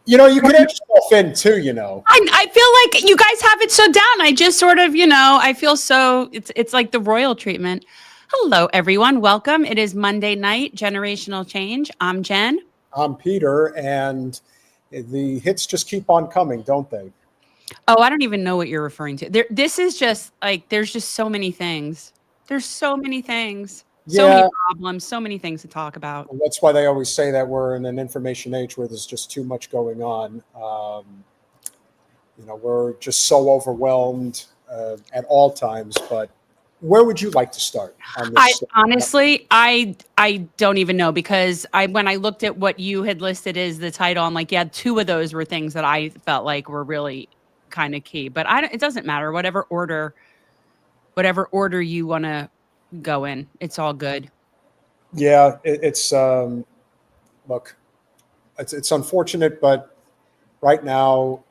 You know, you can edge yourself in too, you know. I feel like you guys have it so down. I just sort of, you know, I feel so, it's like the royal treatment. Hello, everyone. Welcome. It is Monday night, Generational Change. I'm Jen. I'm Peter, and the hits just keep on coming, don't they? Oh, I don't even know what you're referring to. This is just like, there's just so many things. There's so many things. So many problems, so many things to talk about. And that's why they always say that we're in an information age where there's just too much going on. You know, we're just so overwhelmed at all times. But where would you like to start on this? I don't even know, because when I looked at what you had listed as the title, I'm like, yeah, two of those were things that I felt like were really kind of key. But it doesn't matter. Whatever order you want to go in, it's all good. Yeah, it's look, it's unfortunate, but right now,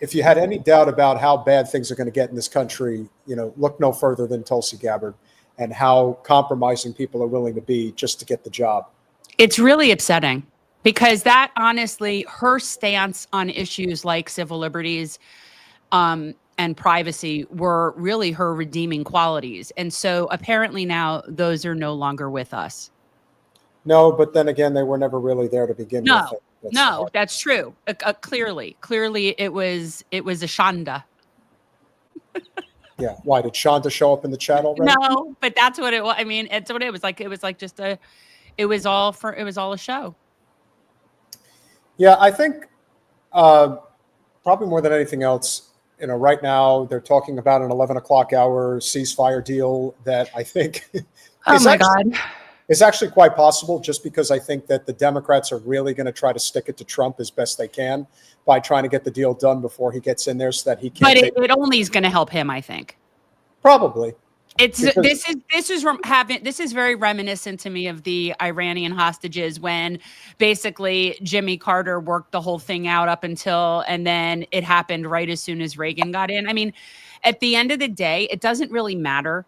if you had any doubt about how bad things are going to get in this country, you know, look no further than Tulsi Gabbard and how compromising people are willing to be just to get the job. It's really upsetting, because that, honestly, her stance on issues like civil liberties, and privacy were really her redeeming qualities. And so apparently now those are no longer with us. No, but then again, they were never really there to begin with. That's true. Clearly it was a Shonda. Yeah. Why did Shonda show up in the chat already? No, but that's what it was. I mean, it's what it was like. It was like it was all a show. Yeah, I think probably more than anything else, you know, right now they're talking about an 11 o'clock hour ceasefire deal that I think is actually quite possible, just because I think that the Democrats are really going to try to stick it to Trump as best they can by trying to get the deal done before he gets in there so that he can't. But it only is going to help him, I think. Probably. This is very reminiscent to me of the Iranian hostages, when basically Jimmy Carter worked the whole thing out and then it happened right as soon as Reagan got in. I mean, at the end of the day, it doesn't really matter,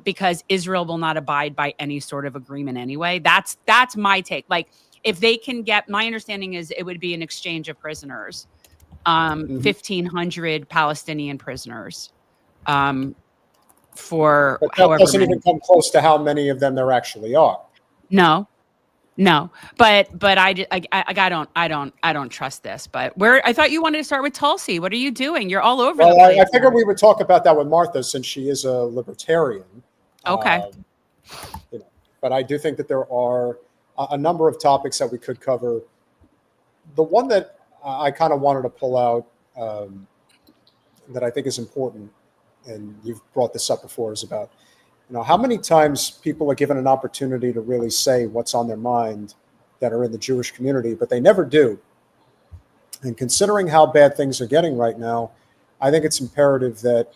because Israel will not abide by any sort of agreement anyway. That's my take. Like, if they can get, my understanding is it would be an exchange of prisoners, 1,500 Palestinian prisoners. For but that doesn't even come close to how many of them there actually are. No, but I don't trust this. But I thought you wanted to start with Tulsi. What are you doing? You're all over the place. I figured we would talk about that with Martha, since she is a libertarian. Okay. You know, but I do think that there are a number of topics that we could cover. The one that I kind of wanted to pull out, that I think is important, and you've brought this up before, is about, you know, how many times people are given an opportunity to really say what's on their mind that are in the Jewish community, but they never do. And considering how bad things are getting right now, I think it's imperative that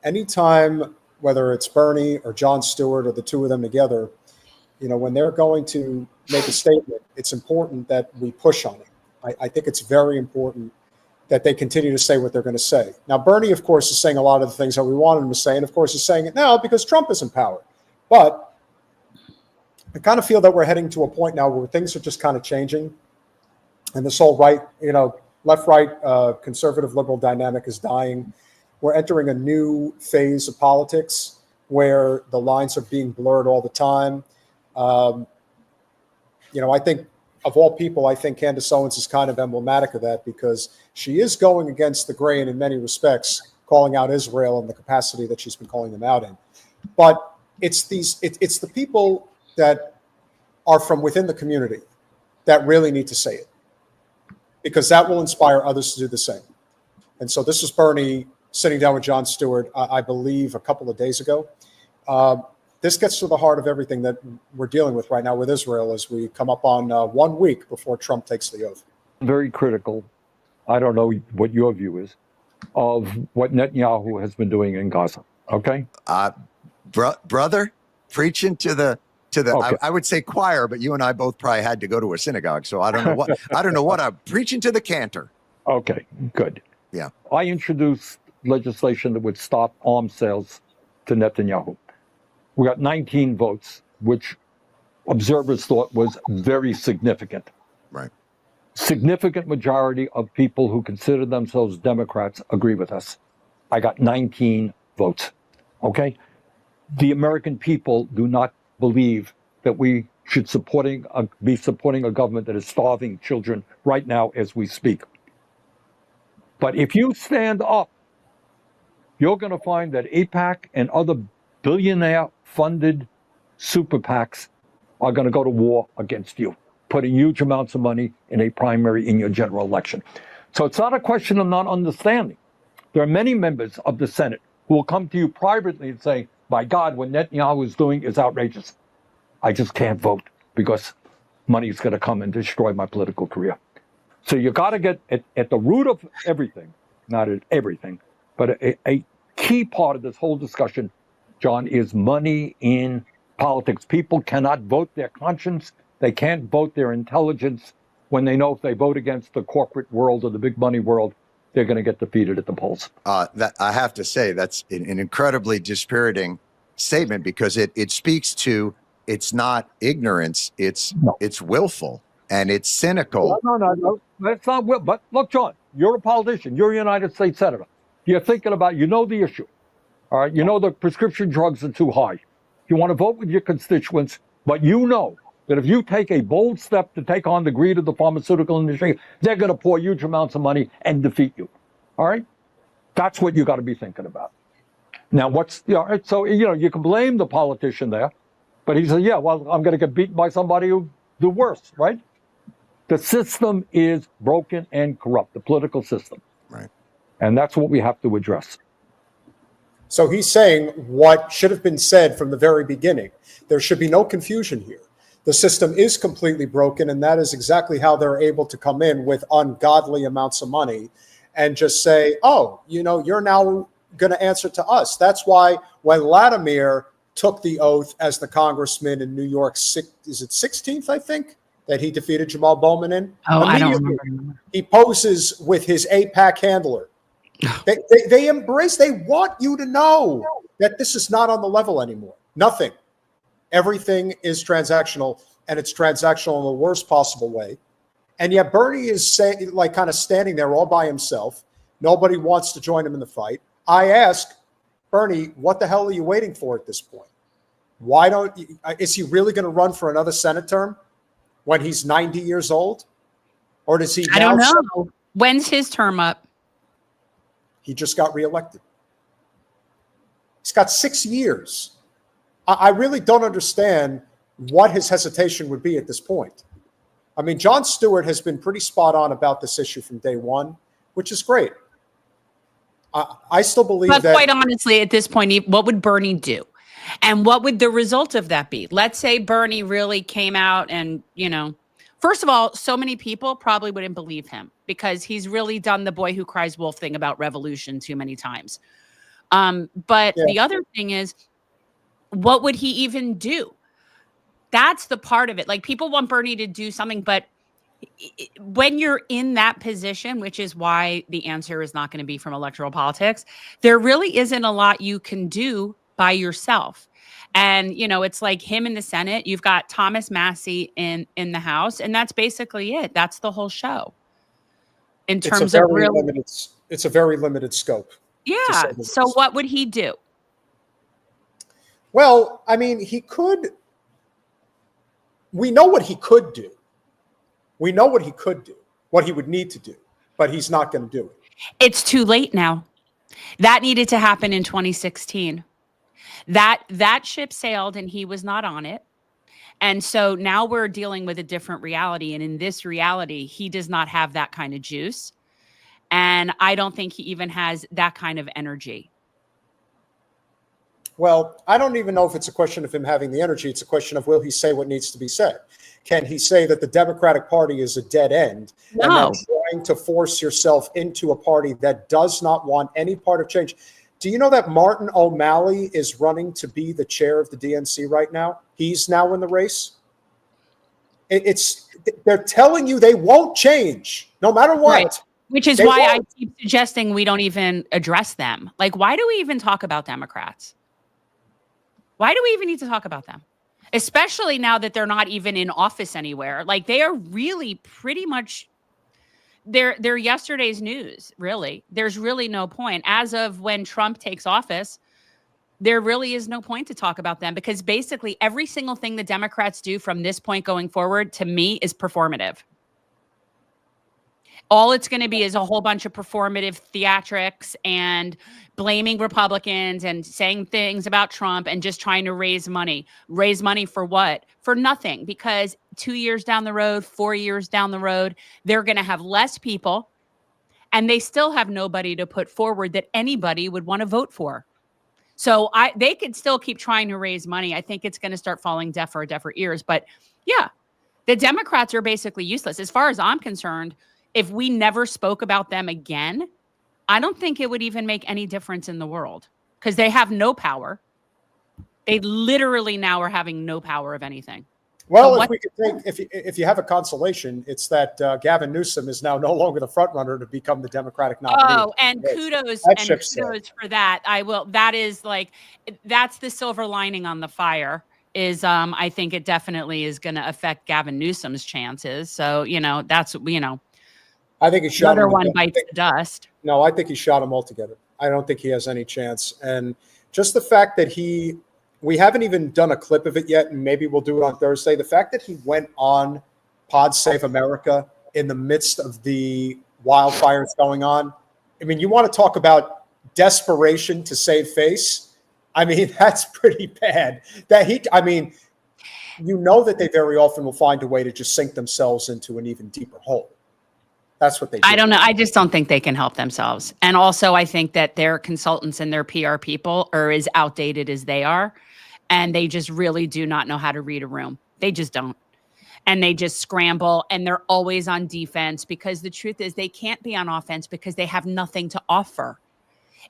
anytime, whether it's Bernie or Jon Stewart or the two of them together, you know, when they're going to make a statement, it's important that we push on it. I think it's very important that they continue to say what they're going to say. Now, Bernie, of course, is saying a lot of the things that we wanted him to say, and of course, he's saying it now because Trump is in power. But I kind of feel that we're heading to a point now where things are just kind of changing, and this whole left-right, conservative liberal dynamic is dying. We're entering a new phase of politics where the lines are being blurred all the time. You know, I think, of all people, I think Candace Owens is kind of emblematic of that, because she is going against the grain in many respects, calling out Israel in the capacity that she's been calling them out in. But it's the people that are from within the community that really need to say it. because that will inspire others to do the same. And so this was Bernie sitting down with Jon Stewart, I believe, a couple of days ago. This gets to the heart of everything that we're dealing with right now with Israel as we come up on 1 week before Trump takes the oath. Very critical, I don't know what your view is, of what Netanyahu has been doing in Gaza, okay? Brother, preaching to the Okay. I would say choir, but you and I both probably had to go to a synagogue, so I don't know what I'm preaching to the cantor. Okay, good. Yeah. I introduced legislation that would stop arms sales to Netanyahu. We got 19 votes, which observers thought was very significant. Right. Significant majority of people who consider themselves Democrats agree with us. I got 19 votes. Okay? The American people do not believe that we should be supporting a government that is starving children right now as we speak. But if you stand up, you're going to find that AIPAC and other billionaire-funded super PACs are going to go to war against you, putting huge amounts of money in a primary in your general election. So it's not a question of not understanding. There are many members of the Senate who will come to you privately and say, by God, what Netanyahu is doing is outrageous. I just can't vote because money is going to come and destroy my political career. So you got to get at the root of everything, not at everything, but a key part of this whole discussion, John, is money in politics. People cannot vote their conscience. They can't vote their intelligence when they know if they vote against the corporate world or the big money world, they're going to get defeated at the polls. That I have to say, that's an incredibly dispiriting statement because it speaks to, it's not ignorance, it's willful and it's cynical. No. That's not will. But look, John, you're a politician. You're a United States Senator. You're thinking about, the issue. All right. You know the prescription drugs are too high. You want to vote with your constituents, but you know that if you take a bold step to take on the greed of the pharmaceutical industry, they're going to pour huge amounts of money and defeat you. All right? That's what you got to be thinking about. Now, so, you can blame the politician there, but he said, yeah, well, I'm going to get beaten by somebody who do worse, right? The system is broken and corrupt, the political system. Right. And that's what we have to address. So he's saying what should have been said from the very beginning. There should be no confusion here. The system is completely broken, and that is exactly how they're able to come in with ungodly amounts of money and just say, oh, you're now going to answer to us. That's why when Latimer took the oath as the congressman in New York, is it 16th, I think, that he defeated Jamal Bowman in? Oh, I don't remember. He poses with his AIPAC handler. They embrace, they want you to know that this is not on the level anymore. Nothing. Everything is transactional, and it's transactional in the worst possible way. And yet Bernie is kind of standing there all by himself. Nobody wants to join him in the fight. I ask Bernie, what the hell are you waiting for at this point? Why don't you, is he really going to run for another Senate term when he's 90 years old? Or does he? I don't know. When's his term up? He just got reelected. He's got 6 years. I really don't understand what his hesitation would be at this point. I mean, Jon Stewart has been pretty spot on about this issue from day one, which is great. I still believe that. But quite honestly, at this point, what would Bernie do? And what would the result of that be? Let's say Bernie really came out and, first of all, so many people probably wouldn't believe him because he's really done the boy who cries wolf thing about revolution too many times. But the other thing is, what would he even do? That's the part of it. Like, people want Bernie to do something, but when you're in that position, which is why the answer is not going to be from electoral politics, there really isn't a lot you can do by yourself. And, it's like him in the Senate. You've got Thomas Massie in the House, and that's basically it. That's the whole show. In terms of it's a very limited scope. Yeah. So what would he do? Well, I mean, he could. We know what he could do. We know what he could do, what he would need to do, but he's not going to do it. It's too late now. That needed to happen in 2016. That ship sailed and he was not on it. And so now we're dealing with a different reality. And in this reality, he does not have that kind of juice. And I don't think he even has that kind of energy. Well, I don't even know if it's a question of him having the energy. It's a question of, will he say what needs to be said? Can he say that the Democratic Party is a dead end? No. And then trying to force yourself into a party that does not want any part of change. Do you know that Martin O'Malley is running to be the chair of the DNC right now? He's now in the race. They're telling you they won't change no matter what. Right. Which is why I keep suggesting we don't even address them. Like, why do we even talk about Democrats? Why do we even need to talk about them? Especially now that they're not even in office anywhere. Like, they are really pretty much, they're yesterday's news, really. There's really no point. As of when Trump takes office, there really is no point to talk about them, because basically every single thing the Democrats do from this point going forward, to me, is performative. All it's going to be is a whole bunch of performative theatrics and blaming Republicans and saying things about Trump and just trying to raise money. Raise money for what? For nothing, because 2 years down the road, 4 years down the road, they're going to have less people, and they still have nobody to put forward that anybody would want to vote for. So they could still keep trying to raise money. I think it's going to start falling deafer ears. But yeah, the Democrats are basically useless. As far as I'm concerned, if we never spoke about them again, I don't think it would even make any difference in the world, because they have no power. They literally now are having no power of anything. Well, if we could take, if you have a consolation, it's that Gavin Newsom is now no longer the front runner to become the Democratic nominee. Oh, and kudos for that. That is like, that's the silver lining on the fire. Is I think it definitely is going to affect Gavin Newsom's chances. So that's I think he shot another one bites the dust. No, I think he shot him altogether. I don't think he has any chance. And just the fact that we haven't even done a clip of it yet, and maybe we'll do it on Thursday. The fact that he went on Pod Save America in the midst of the wildfires going on. I mean, you want to talk about desperation to save face? I mean, that's pretty bad. That they very often will find a way to just sink themselves into an even deeper hole. That's what they do. I don't know. I just don't think they can help themselves. And also, I think that their consultants and their PR people are as outdated as they are. And they just really do not know how to read a room. They just don't. And they just scramble, and they're always on defense, because the truth is they can't be on offense because they have nothing to offer.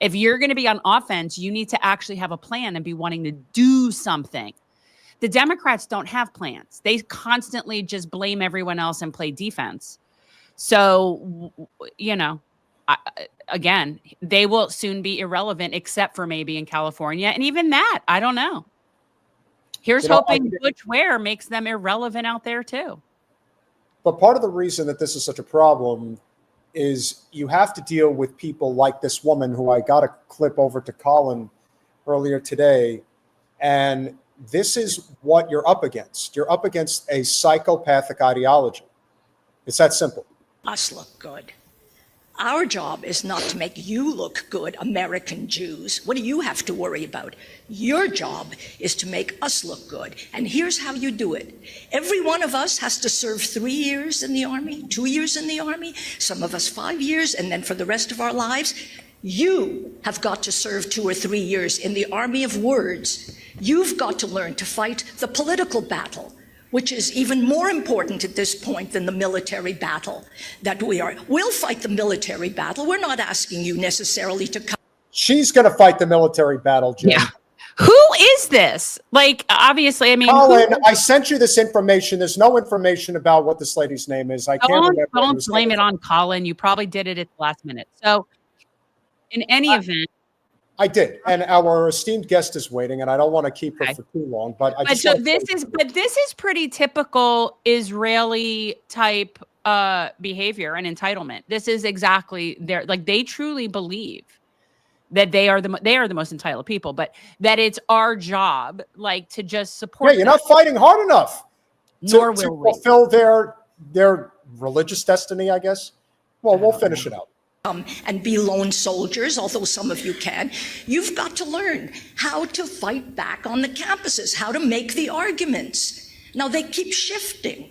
If you're going to be on offense, you need to actually have a plan and be wanting to do something. The Democrats don't have plans. They constantly just blame everyone else and play defense. So, again, they will soon be irrelevant, except for maybe in California. And even that, I don't know. Here's hoping Butch Ware makes them irrelevant out there too. But part of the reason that this is such a problem is you have to deal with people like this woman who I got a clip over to Colin earlier today. And this is what you're up against. You're up against a psychopathic ideology. It's that simple. Us look good. Our job is not to make you look good, American Jews. What do you have to worry about? Your job is to make us look good. And here's how you do it. Every one of us has to serve 3 years in the Army, 2 years in the Army, some of us 5 years, and then for the rest of our lives, you have got to serve 2 or 3 years in the army of words. You've got to learn to fight the political battle, which is even more important at this point than the military battle that we are. We'll fight the military battle. We're not asking you necessarily to come. She's going to fight the military battle, Jim. Yeah. Who is this? Like, obviously, I mean, Colin, I sent you this information. There's no information about what this lady's name is. I can't remember. Don't blame it on Colin. You probably did it at the last minute. So, in any event. I did, and our esteemed guest is waiting, and I don't want to keep her for too long. But this is pretty typical Israeli type behavior and entitlement. This is exactly they truly believe that they are the most entitled people, but that it's our job to just support. Yeah, you're not fighting hard enough to fulfill their religious destiny, I guess. Well, we'll finish it out. And be lone soldiers, although some of you can. You've got to learn how to fight back on the campuses, how to make the arguments. Now they keep shifting.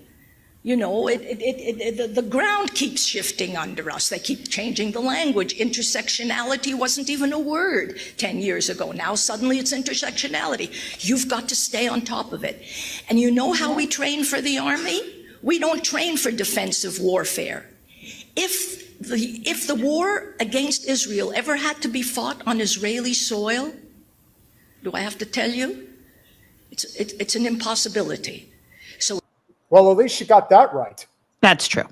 You know, the ground keeps shifting under us. They keep changing the language. Intersectionality wasn't even a word 10 years ago. Now suddenly it's intersectionality. You've got to stay on top of it. And you know how we train for the army? We don't train for defensive warfare. If the war against Israel ever had to be fought on Israeli soil, do I have to tell you? It's an impossibility. So, Well, at least you got that right. That's true.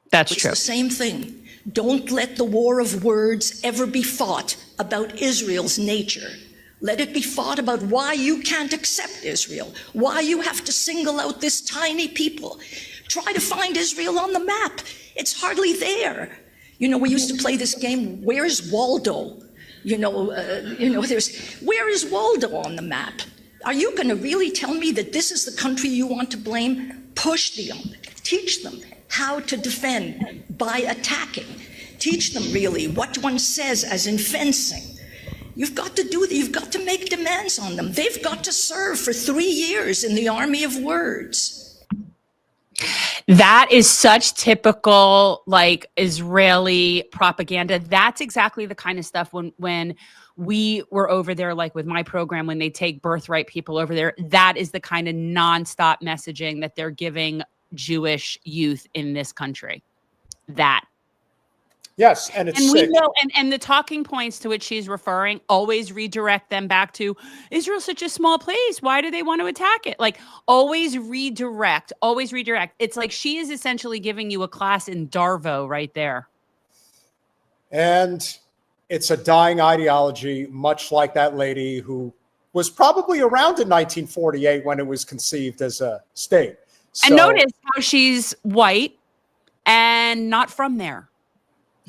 That's it's true. the same thing. Don't let the war of words ever be fought about Israel's nature. Let it be fought about why you can't accept Israel, why you have to single out this tiny people. Try to find Israel on the map. It's hardly there. You know, we used to play this game, Where's Waldo? Where is Waldo on the map? Are you going to really tell me that this is the country you want to blame? Push them, teach them how to defend by attacking. Teach them really what one says as in fencing. You've got to do that. You've got to make demands on them. They've got to serve for 3 years in the army of words. That is such typical, like, Israeli propaganda. That's exactly the kind of stuff when we were over there, like with my program, when they take birthright people over there, that is the kind of nonstop messaging that they're giving Jewish youth in this country. That. Yes, and it's And we sick. know, and the talking points to which she's referring always redirect them back to Israel's such a small place. Why do they want to attack it? Like, always redirect. It's like she is essentially giving you a class in Darvo right there. And it's a dying ideology, much like that lady who was probably around in 1948 when it was conceived as a state. And notice how she's white and not from there.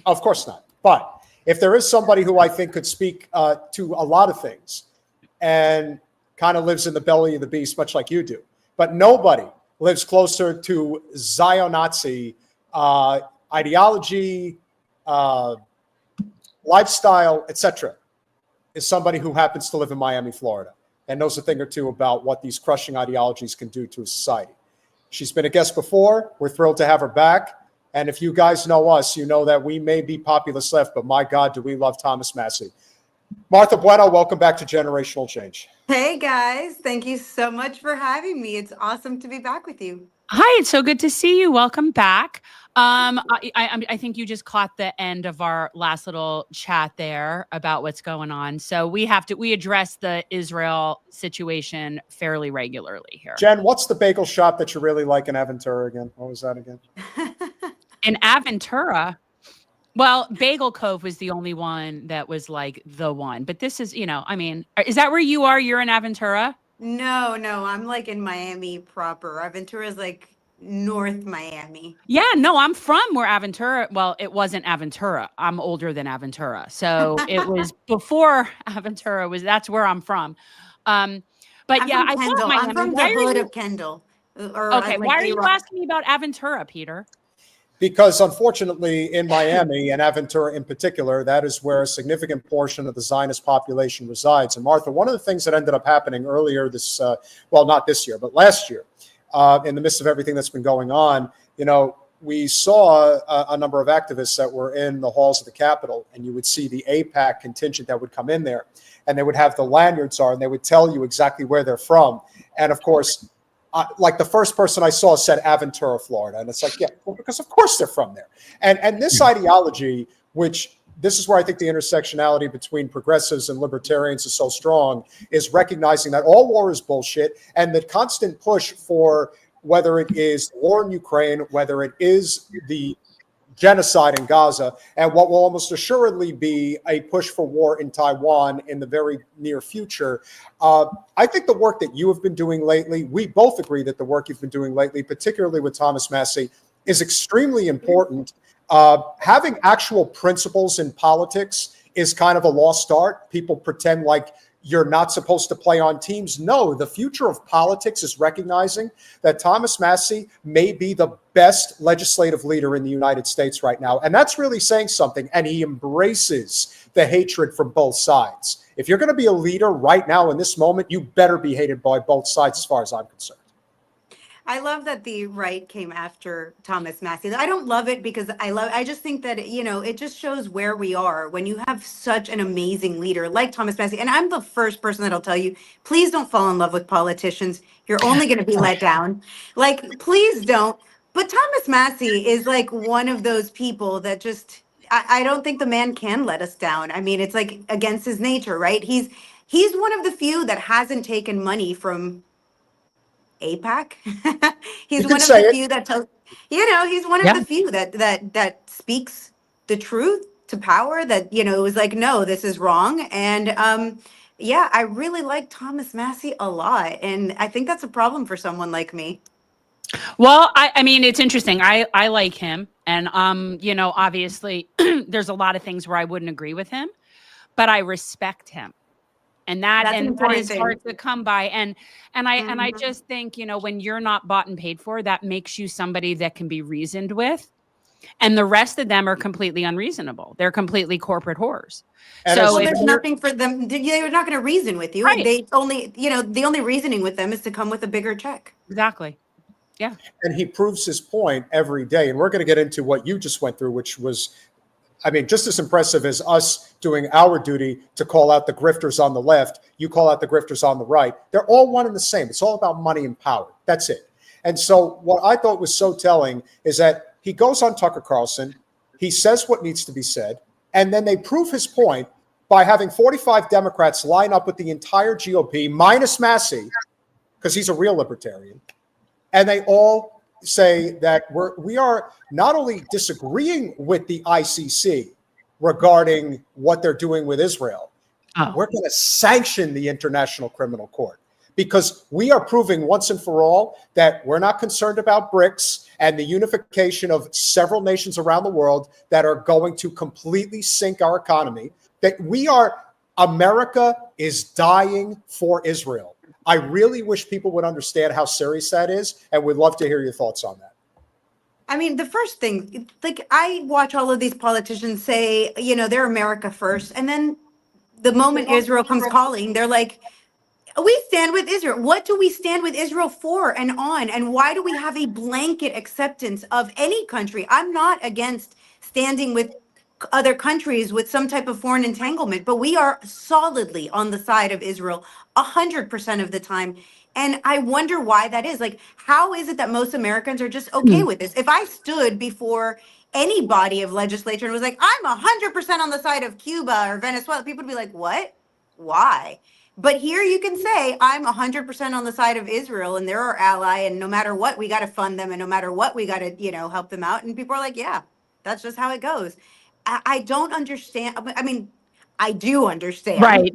Of course not. But if there is somebody who I think could speak to a lot of things and kind of lives in the belly of the beast, much like you do, but nobody lives closer to Zionazi ideology, lifestyle, etc., is somebody who happens to live in Miami, Florida, and knows a thing or two about what these crushing ideologies can do to a society. She's been a guest before. We're thrilled to have her back. And if you guys know us, you know that we may be populist left, but my God, do we love Thomas Massie. Martha Bueno, welcome back to Generational Change. Hey guys, thank you so much for having me. It's awesome to be back with you. Hi, it's so good to see you. Welcome back. I think you just caught the end of our last little chat there about what's going on. So we address the Israel situation fairly regularly here. Jen, what's the bagel shop that you really like in Aventura again? What was that again? In Aventura, well, Bagel Cove was the only one that was like the one. But this is, is that where you are? You're in Aventura? No, I'm like in Miami proper. Aventura is like North Miami. Yeah, no, I'm from where Aventura. Well, it wasn't Aventura. I'm older than Aventura, so it was before Aventura was. That's where I'm from. But I'm yeah, from Kendall. I'm from the hood of Kendall. Okay, why are you asking me about Aventura, Peter? Because unfortunately, in Miami and Aventura in particular, that is where a significant portion of the Zionist population resides. And Martha, one of the things that ended up happening earlier this, well, not this year, but last year, in the midst of everything that's been going on, we saw a number of activists that were in the halls of the Capitol, and you would see the AIPAC contingent that would come in there, and they would have the lanyards on, and they would tell you exactly where they're from. And of course, like the first person I saw said Aventura, Florida. And it's like, yeah, well, because of course they're from there. And this ideology, which this is where I think the intersectionality between progressives and libertarians is so strong, is recognizing that all war is bullshit, and the constant push for whether it is war in Ukraine, whether it is the genocide in Gaza, and what will almost assuredly be a push for war in Taiwan in the very near future. I think the work that you have been doing lately, we both agree that the work you've been doing lately, particularly with Thomas Massie, is extremely important. Having actual principles in politics is kind of a lost art. People pretend like you're not supposed to play on teams. No, the future of politics is recognizing that Thomas Massie may be the best legislative leader in the United States right now. And that's really saying something. And he embraces the hatred from both sides. If you're going to be a leader right now in this moment, you better be hated by both sides as far as I'm concerned. I love that the right came after Thomas Massie. I don't love it because I just think that, it just shows where we are when you have such an amazing leader like Thomas Massie. And I'm the first person that'll tell you, please don't fall in love with politicians. You're only going to be let down. Like, please don't. But Thomas Massie is like one of those people that just, I don't think the man can let us down. I mean, it's like against his nature, right? He's one of the few that hasn't taken money from APAC. He's one of the few that tells, he's one of the few that speaks the truth to power, that, it was like, no, this is wrong. And yeah, I really like Thomas Massie a lot. And I think that's a problem for someone like me. Well, I mean, it's interesting. I like him. And, obviously there's a lot of things where I wouldn't agree with him, but I respect him. And that is hard to come by. And I just think, when you're not bought and paid for, that makes you somebody that can be reasoned with. And the rest of them are completely unreasonable. They're completely corporate whores. And so there's nothing for them. They're not going to reason with you. Right. They only, the only reasoning with them is to come with a bigger check. Exactly. Yeah. And he proves his point every day. And we're going to get into what you just went through, which was, just as impressive as us doing our duty to call out the grifters on the left. You call out the grifters on the right. They're all one and the same. It's all about money and power. That's it. And so what I thought was so telling is that he goes on Tucker Carlson, he says what needs to be said, and then they prove his point by having 45 Democrats line up with the entire GOP, minus Massie, because he's a real libertarian. And they all say that we are not only disagreeing with the ICC regarding what they're doing with Israel, we're going to sanction the International Criminal Court, because we are proving once and for all that we're not concerned about BRICS and the unification of several nations around the world that are going to completely sink our economy, that America is dying for Israel. I really wish people would understand how serious that is, and we'd love to hear your thoughts on that. I mean, the first thing, like, I watch all of these politicians say, they're America first. And then the moment Israel comes calling, they're like, we stand with Israel. What do we stand with Israel for and on? And why do we have a blanket acceptance of any country? I'm not against standing with other countries with some type of foreign entanglement, but we are solidly on the side of Israel 100% of the time. And I wonder why that is. Like, how is it that most Americans are just okay with this? If I stood before any body of legislature and was like, I'm 100% on the side of Cuba or Venezuela, people would be like, what? Why? But here you can say, I'm 100% on the side of Israel and they're our ally, and no matter what, we got to fund them, and no matter what, we got to, help them out. And people are like, yeah, that's just how it goes. I don't understand. I mean, I do understand. Right.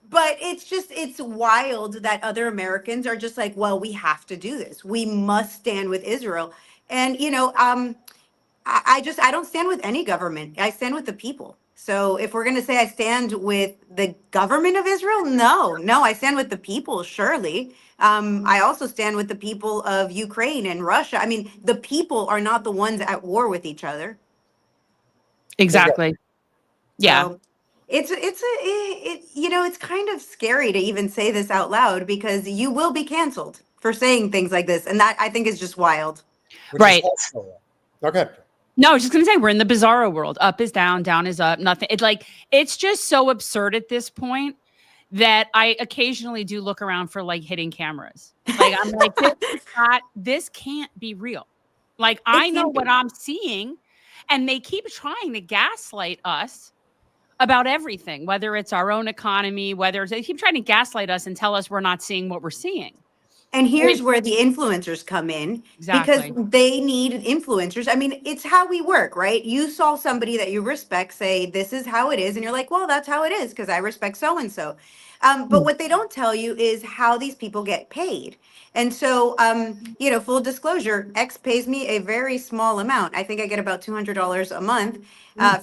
But it's wild that other Americans are just like, well, we have to do this. We must stand with Israel. And, I don't stand with any government. I stand with the people. So if we're going to say I stand with the government of Israel, no, I stand with the people, surely. I also stand with the people of Ukraine and Russia. I mean, the people are not the ones at war with each other. Exactly. Yeah. So it's kind of scary to even say this out loud, because you will be canceled for saying things like this. And that, I think, is just wild. Right. Okay. No, I was just going to say, we're in the bizarro world. Up is down, down is up, nothing. It's just so absurd at this point that I occasionally do look around for like hidden cameras. Like, I'm like, this can't be real. Like, I know what I'm seeing, and they keep trying to gaslight us about everything, whether it's our own economy, they keep trying to gaslight us and tell us we're not seeing what we're seeing. And here's where the influencers come in, Exactly. because they need influencers. I mean, it's how we work, right? You saw somebody that you respect say, this is how it is. And you're like, well, that's how it is because I respect so-and-so. But what they don't tell you is how these people get paid. And so, full disclosure, X pays me a very small amount. I think I get about $200 a month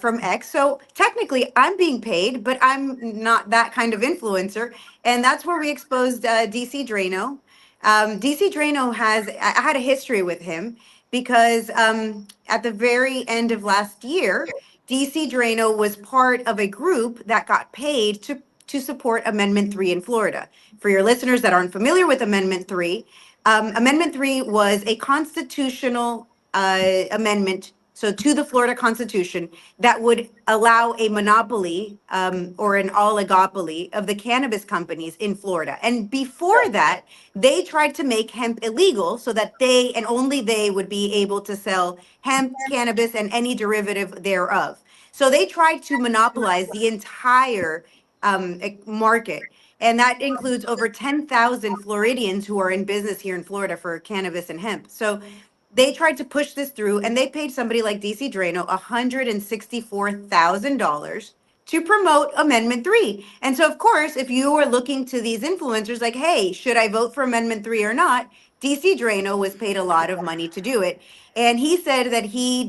from X. So technically I'm being paid, but I'm not that kind of influencer. And that's where we exposed DC Drano. DC Drano I had a history with him because at the very end of last year, DC Drano was part of a group that got paid to to support Amendment 3 in Florida. For your listeners that aren't familiar with Amendment 3, Amendment 3 was a constitutional amendment, so to the Florida Constitution, that would allow a monopoly or an oligopoly of the cannabis companies in Florida. And before that, they tried to make hemp illegal so that they and only they would be able to sell hemp, cannabis, and any derivative thereof. So they tried to monopolize the entire market. And that includes over 10,000 Floridians who are in business here in Florida for cannabis and hemp. So they tried to push this through, and they paid somebody like DC Drano $164,000 to promote Amendment 3. And so, of course, if you were looking to these influencers like, hey, should I vote for Amendment 3 or not? DC Drano was paid a lot of money to do it. And he said that he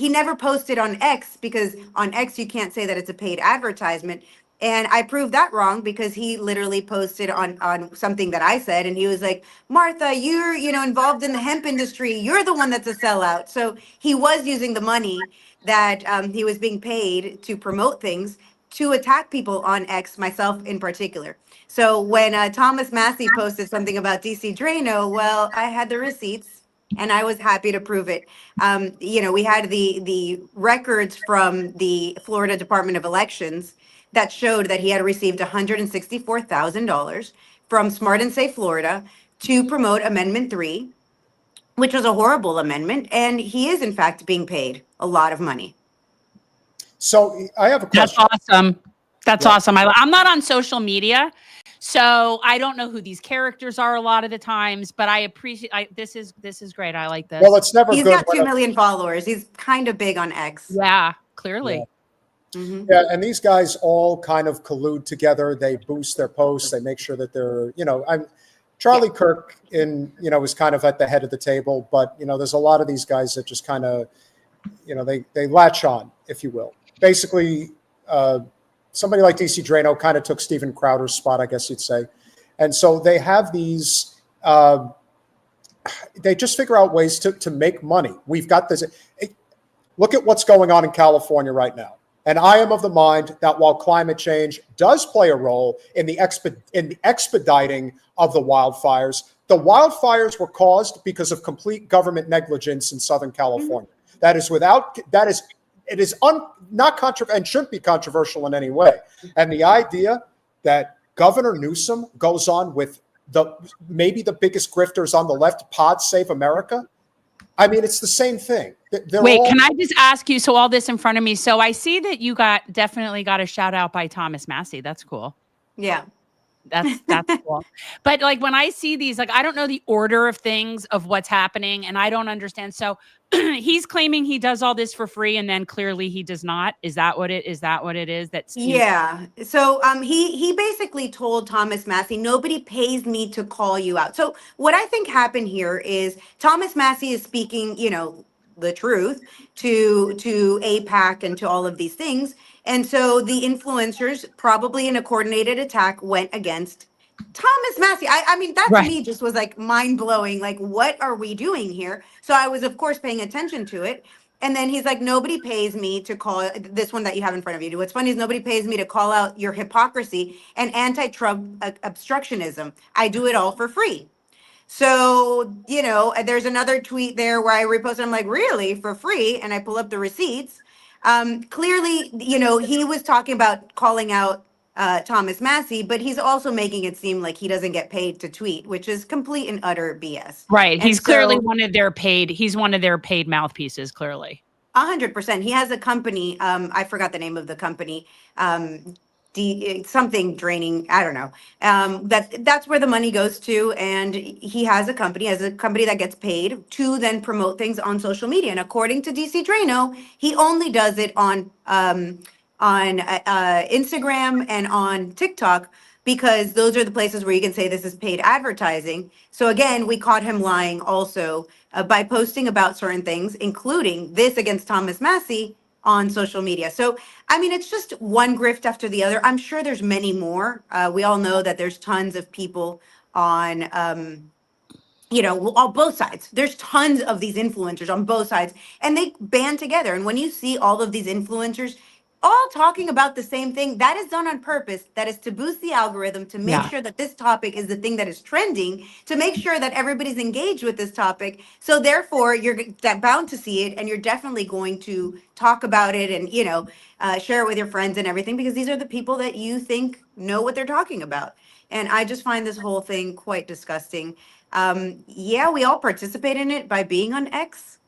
never posted on X, because on X you can't say that it's a paid advertisement. And I proved that wrong, because he literally posted on something that I said, and he was like, Martha, you're involved in the hemp industry. You're the one that's a sellout. So he was using the money that he was being paid to promote things to attack people on X, myself in particular. So when Thomas Massie posted something about DC Drano, well, I had the receipts and I was happy to prove it. We had the records from the Florida Department of Elections that showed that he had received $164,000 from Smart and Safe Florida to promote Amendment 3, which was a horrible amendment, and he is in fact being paid a lot of money. So I have a question. That's awesome. That's awesome. I'm not on social media, so I don't know who these characters are a lot of the times, but I appreciate this is great. I like this. Well, it's never He's good. got 2 million followers. He's kind of big on X. Yeah, clearly. Yeah. Yeah, and these guys all kind of collude together. They boost their posts. They make sure that they're, Charlie Kirk is kind of at the head of the table, but there's a lot of these guys that just kind of, they latch on, if you will. Basically, somebody like DC Drano kind of took Steven Crowder's spot, I guess you'd say, and so they have these. They just figure out ways to make money. We've got this. Look at what's going on in California right now. And I am of the mind that while climate change does play a role in the expediting of the wildfires were caused because of complete government negligence in Southern California. It is not controversial and shouldn't be controversial in any way. And the idea that Governor Newsom goes on with maybe the biggest grifters on the left, Pod Save America. I mean, it's the same thing. Wait, can I just ask you? So all this in front of me. So I see that you definitely got a shout out by Thomas Massie. That's cool. Yeah. That's cool. But like when I see these, like, I don't know the order of things of what's happening, and I don't understand. So he's claiming he does all this for free, and then clearly he does not. Is that what it is? Yeah. So he basically told Thomas Massie, nobody pays me to call you out. So what I think happened here is Thomas Massie is speaking, the truth to AIPAC and to all of these things. And so the influencers, probably in a coordinated attack, went against Thomas Massie. I mean, that to me just was like mind blowing. Like, what are we doing here? So I was, of course, paying attention to it. And then he's like, nobody pays me to call this one that you have in front of you. What's funny is nobody pays me to call out your hypocrisy and anti-Trump obstructionism. I do it all for free. So, there's another tweet there where I reposted. I'm like, really, for free? And I pull up the receipts. Clearly, he was talking about calling out Thomas Massie, but he's also making it seem like he doesn't get paid to tweet, which is complete and utter BS. Right. He's clearly one of their paid mouthpieces, clearly. 100%. He has a company. I forgot the name of the company. Something draining. I don't know. That's where the money goes to. And he has a company that gets paid to then promote things on social media. And according to DC Drano, he only does it on Instagram and on TikTok, because those are the places where you can say this is paid advertising. So again, we caught him lying also by posting about certain things, including this against Thomas Massie on social media. So, I mean, it's just one grift after the other. I'm sure there's many more. We all know that there's tons of people on, on both sides. There's tons of these influencers on both sides, and they band together. And when you see all of these influencers all talking about the same thing. That is done on purpose. That is to boost the algorithm, to make Yeah. sure that this topic is the thing that is trending, to make sure that everybody's engaged with this topic. So therefore, you're bound to see it, and you're definitely going to talk about it and, share it with your friends and everything, because these are the people that you think know what they're talking about. And I just find this whole thing quite disgusting. Yeah, we all participate in it by being on X,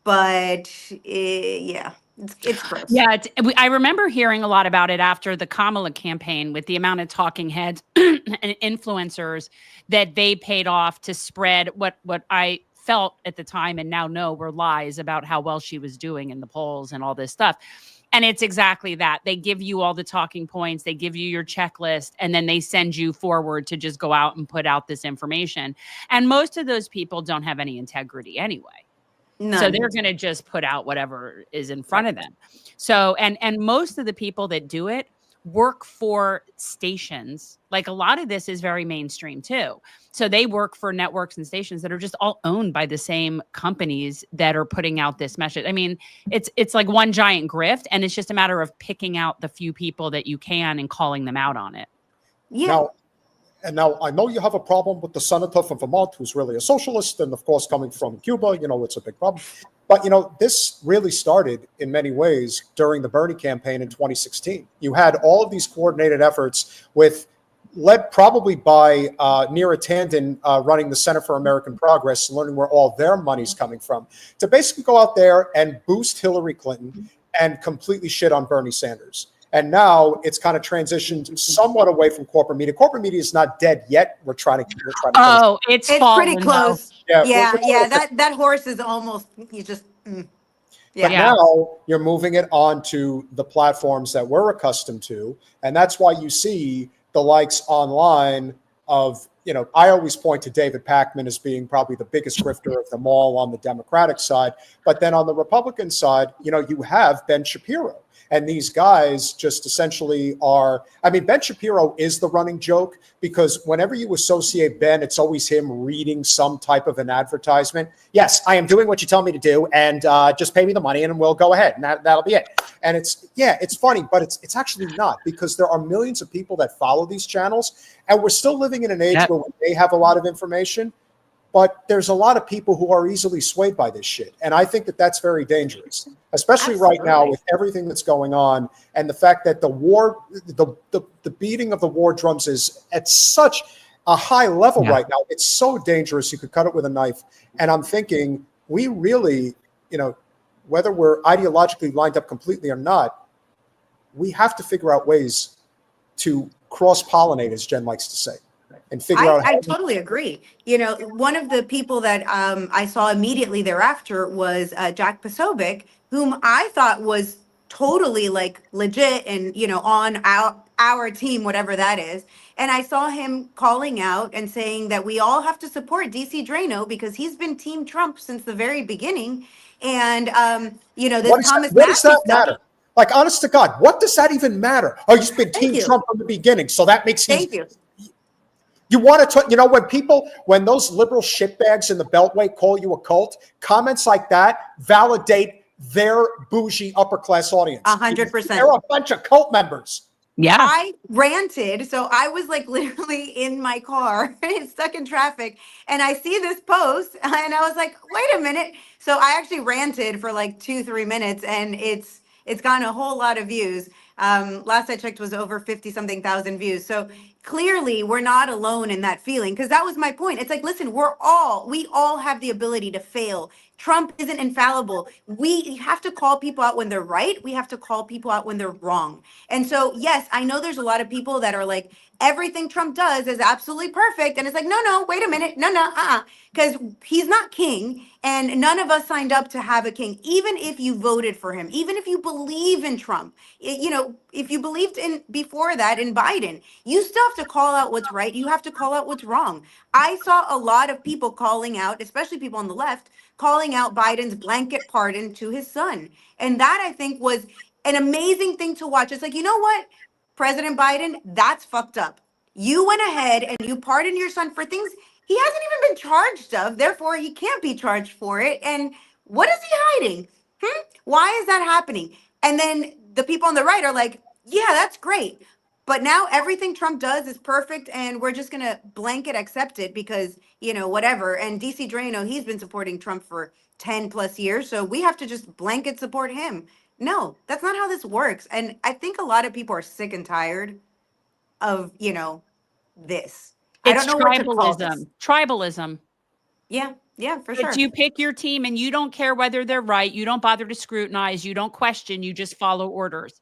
but yeah, it's gross. Yeah, I remember hearing a lot about it after the Kamala campaign, with the amount of talking heads and influencers that they paid off to spread what I felt at the time and now know were lies about how well she was doing in the polls and all this stuff. And it's exactly that. They give you all the talking points, they give you your checklist, and then they send you forward to just go out and put out this information. And most of those people don't have any integrity anyway. None. So they're going to just put out whatever is in front of them. So, and most of the people that do it work for stations. Like, a lot of this is very mainstream too. So they work for networks and stations that are just all owned by the same companies that are putting out this message. I mean, it's like one giant grift, and it's just a matter of picking out the few people that you can and calling them out on it. Yeah. Now, I know you have a problem with the senator from Vermont, who's really a socialist, and of course, coming from Cuba, it's a big problem. But, this really started in many ways during the Bernie campaign in 2016. You had all of these coordinated efforts led probably by Neera Tanden running the Center for American Progress, learning where all their money's coming from, to basically go out there and boost Hillary Clinton and completely shit on Bernie Sanders. And now it's kind of transitioned somewhat away from corporate media. Corporate media is not dead yet. We're trying to. Oh, it's pretty close. Though. Yeah. That horse is almost. You just. But now you're moving it onto the platforms that we're accustomed to, and that's why you see the likes online of. I always point to David Pakman as being probably the biggest grifter of them all on the Democratic side. But then on the Republican side, you have Ben Shapiro. And these guys just essentially Ben Shapiro is the running joke, because whenever you associate Ben, it's always him reading some type of an advertisement. Yes, I am doing what you tell me to do, and just pay me the money and we'll go ahead. And that'll be it. And it's funny, but it's actually not, because there are millions of people that follow these channels, and we're still living in an age where they have a lot of information. But there's a lot of people who are easily swayed by this shit. And I think that that's very dangerous, especially right now with everything that's going on, and the fact that the war, the beating of the war drums is at such a high level right now. It's so dangerous. You could cut it with a knife. And I'm thinking, we really, whether we're ideologically lined up completely or not, we have to figure out ways to cross-pollinate, as Jen likes to say. And figure out. I totally agree. One of the people that I saw immediately thereafter was Jack Posobiec, whom I thought was totally legit and on our team, whatever that is. And I saw him calling out and saying that we all have to support DC Drano because he's been Team Trump since the very beginning. And this Thomas What does that stuff, matter? Honest to God, what does that even matter? Oh, he's been Team Trump from the beginning, so that makes Thank you. You want to, when those liberal shitbags in the Beltway call you a cult, comments like that validate their bougie upper class audience. 100%. They're a bunch of cult members. Yeah. I ranted. So I was literally in my car, stuck in traffic, and I see this post and I was like, wait a minute. So I actually ranted for 2-3 minutes, and it's gotten a whole lot of views. Last I checked was over 50-something thousand views. So clearly we're not alone in that feeling, because that was my point. It's listen, we all have the ability to fail. Trump isn't infallible. We have to call people out when they're right. We have to call people out when they're wrong. And so, yes, I know there's a lot of people that are everything Trump does is absolutely perfect. And it's no, wait a minute. No, because he's not king. And none of us signed up to have a king, even if you voted for him, even if you believe in Trump. If you believed in before that in Biden, you still have to call out what's right. You have to call out what's wrong. I saw a lot of people calling out, especially people on the left, calling out Biden's blanket pardon to his son. And that, I think, was an amazing thing to watch. It's you know what, President Biden, that's fucked up. You went ahead and you pardoned your son for things he hasn't even been charged of. Therefore, he can't be charged for it. And what is he hiding? Why is that happening? And then the people on the right are like, yeah, that's great. But now everything Trump does is perfect, and we're just going to blanket accept it because, whatever. And DC Drano, he's been supporting Trump for 10 plus years, so we have to just blanket support him. No, that's not how this works. And I think a lot of people are sick and tired of, this. I It's don't know what to call this. Tribalism. Yeah, for sure. It's you pick your team and you don't care whether they're right. You don't bother to scrutinize. You don't question. You just follow orders.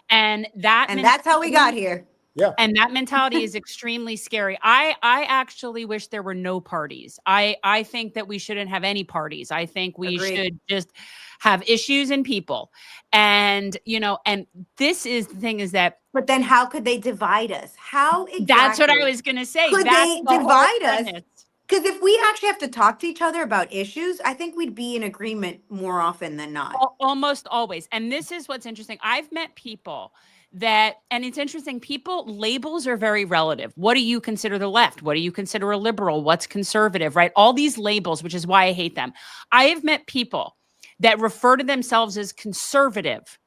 And that's how we got here. Yeah. And that mentality is extremely scary. I actually wish there were no parties. I think that we shouldn't have any parties. I think we should just have issues and people. And, and this is the thing is that. But then how could they divide us? How exactly? That's what I was going to say. Could they divide us? Because if we actually have to talk to each other about issues, I think we'd be in agreement more often than not. Almost always. And this is what's interesting. I've met people and it's interesting, labels are very relative. What do you consider the left? What do you consider a liberal? What's conservative, right? All these labels, which is why I hate them. I have met people that refer to themselves as conservative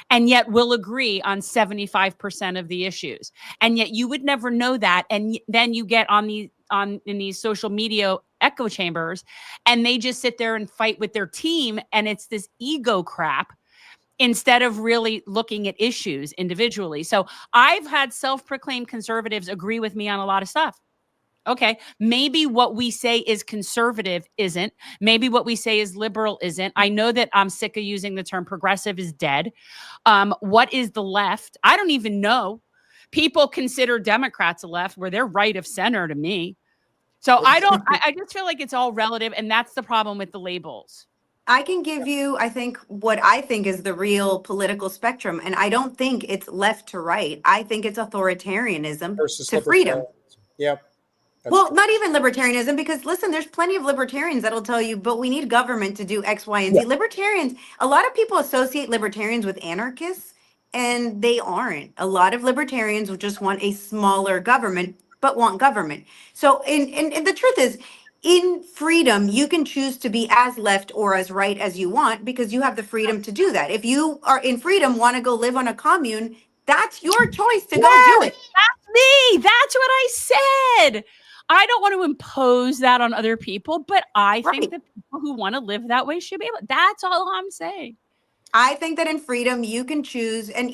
and yet will agree on 75% of the issues. And yet you would never know that. And then you get in these social media echo chambers and they just sit there and fight with their team. And it's this ego crap instead of really looking at issues individually. So I've had self-proclaimed conservatives agree with me on a lot of stuff. Okay, maybe what we say is conservative isn't. Maybe what we say is liberal isn't. I know that I'm sick of using the term progressive is dead. What is the left? I don't even know. People consider Democrats a left where they're right of center to me. So I just feel like it's all relative. And that's the problem with the labels. I can give you, I think, what I think is the real political spectrum. And I don't think it's left to right. I think it's authoritarianism to freedom. Yep. Well, not even libertarianism, because listen, there's plenty of libertarians that'll tell you, but we need government to do X, Y, and Z. Yeah. Libertarians, a lot of people associate libertarians with anarchists, and they aren't. A lot of libertarians just want a smaller government, but want government. So, and the truth is, in freedom, you can choose to be as left or as right as you want because you have the freedom to do that. If you are in freedom, want to go live on a commune, that's your choice to go do it. That's me. That's what I said. I don't want to impose that on other people, but I think that people who want to live that way should be able. That's all I'm saying. I think that in freedom, you can choose. And,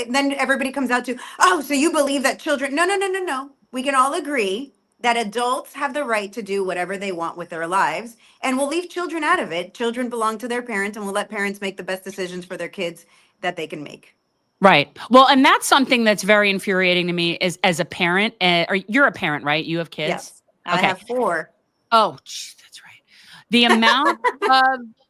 then everybody comes out to, oh, so you believe that children. No. We can all agree that adults have the right to do whatever they want with their lives. And we'll leave children out of it. Children belong to their parents, and we'll let parents make the best decisions for their kids that they can make. Right. Well, and that's something that's very infuriating to me is as a parent, or you're a parent, right? You have kids? Yes. I have 4. Oh, that's right.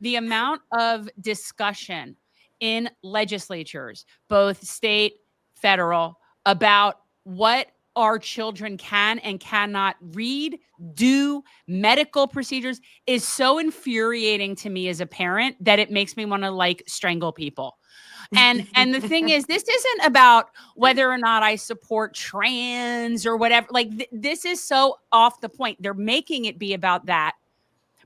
The amount of discussion in legislatures, both state, federal, about what our children can and cannot read, do, medical procedures is so infuriating to me as a parent that it makes me want to strangle people. And the thing is, this isn't about whether or not I support trans or whatever. This is so off the point. They're making it be about that.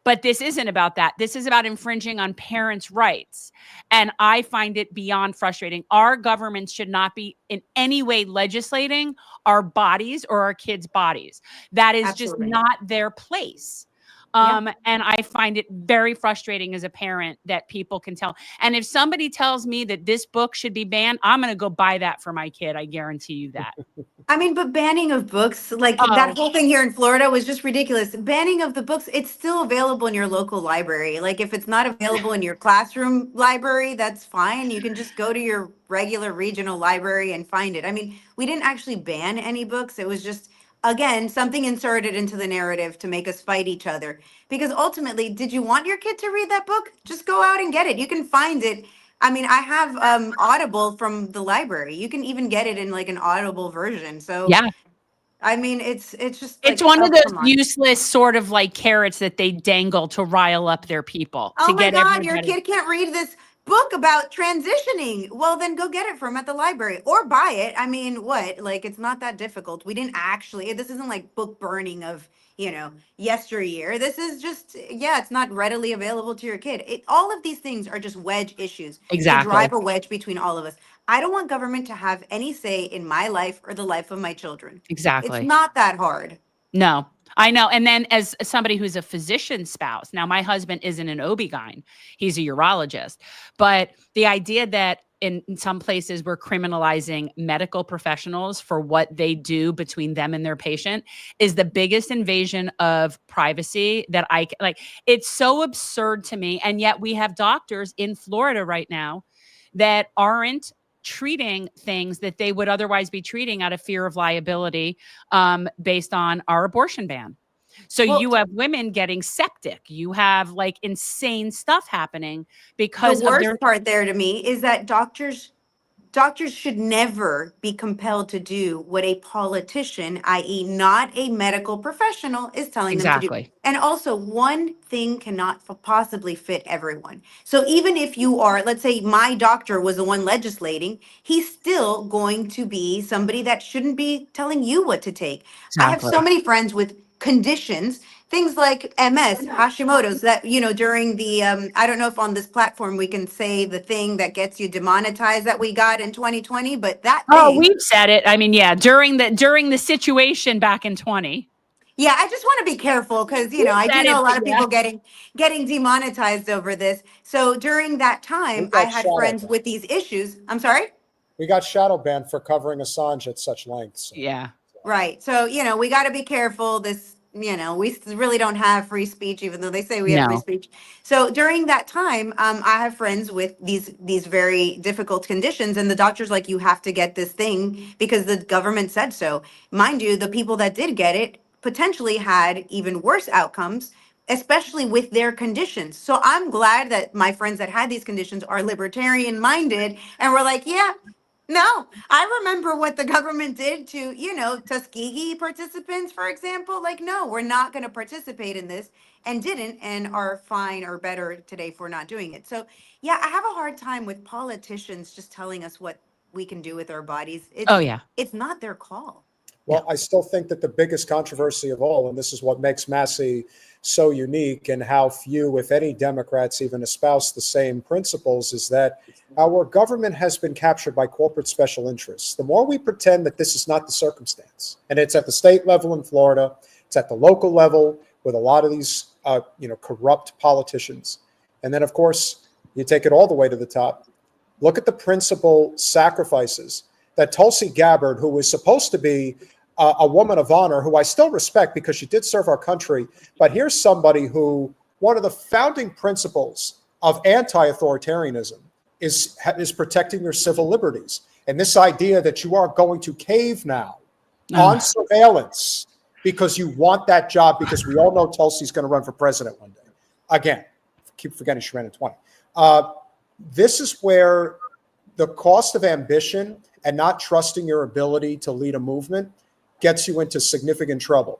But this isn't about that. This is about infringing on parents' rights. And I find it beyond frustrating. Our government should not be in any way legislating our bodies or our kids' bodies. That is Absolutely. Just not their place. And I find it very frustrating as a parent that people can tell. And if somebody tells me that this book should be banned, I'm going to go buy that for my kid. I guarantee you that. I mean, but banning of books, that whole thing here in Florida was just ridiculous. Banning of the books, it's still available in your local library. If it's not available in your classroom library, that's fine. You can just go to your regular regional library and find it. I mean, we didn't actually ban any books. It was just, again, something inserted into the narrative to make us fight each other. Because ultimately, did you want your kid to read that book? Just go out and get it. You can find it. I mean, I have Audible from the library. You can even get it in an Audible version. So yeah, I mean, it's just it's one of those useless sort of carrots that they dangle to rile up their people. Oh my God, your kid can't read this book about transitioning. Well, then go get it from at the library or buy it. I mean, what? It's not that difficult. We didn't actually, this isn't book burning of, yesteryear. This is just, it's not readily available to your kid. All of these things are just wedge issues to Exactly. drive a wedge between all of us. I don't want government to have any say in my life or the life of my children. Exactly. It's not that hard. No, I know. And then as somebody who's a physician spouse, now my husband isn't an OB-GYN, he's a urologist, but the idea that in some places we're criminalizing medical professionals for what they do between them and their patient is the biggest invasion of privacy that it's so absurd to me. And yet we have doctors in Florida right now that aren't treating things that they would otherwise be treating out of fear of liability based on our abortion ban. So you have women getting septic. You have like insane stuff happening because the worst part there to me is that doctors should never be compelled to do what a politician, i.e. not a medical professional, is telling them to do. And also, one thing cannot possibly fit everyone. So even if you are, let's say my doctor was the one legislating, he's still going to be somebody that shouldn't be telling you what to take. I have so many friends with conditions, things like MS, Hashimoto's, that, during the, I don't know if on this platform we can say the thing that gets you demonetized that we got in 2020, but that thing. Oh, we've said it. I mean, during the situation back in 20. Yeah, I just want to be careful because, I do know a lot of people getting demonetized over this. So during that time, I had friends with these issues. I'm sorry? We got shadow banned for covering Assange at such length. So. Yeah. Right. So, we got to be careful. This, we really don't have free speech, even though they say we have free speech. So during that time, I have friends with these very difficult conditions, and the doctor's like, you have to get this thing because the government said so. Mind you, the people that did get it potentially had even worse outcomes, especially with their conditions. So I'm glad that my friends that had these conditions are libertarian minded, and we're like, no, I remember what the government did to, Tuskegee participants, for example. Like, no, we're not going to participate in this, and didn't, and are fine or better today for not doing it. So, I have a hard time with politicians just telling us what we can do with our bodies. It's not their call. Well, I still think that the biggest controversy of all, and this is what makes Massie so unique and how few, if any, Democrats even espouse the same principles, is that our government has been captured by corporate special interests. The more we pretend that this is not the circumstance, and it's at the state level in Florida, it's at the local level with a lot of these, corrupt politicians. And then, of course, you take it all the way to the top. Look at the principal sacrifices that Tulsi Gabbard, who was supposed to be a woman of honor, who I still respect because she did serve our country, but here's somebody who, one of the founding principles of anti-authoritarianism is protecting your civil liberties. And this idea that you are going to cave now on surveillance because you want that job, because we all know Tulsi's going to run for president one day. Again, keep forgetting she ran in 20. This is where the cost of ambition and not trusting your ability to lead a movement gets you into significant trouble.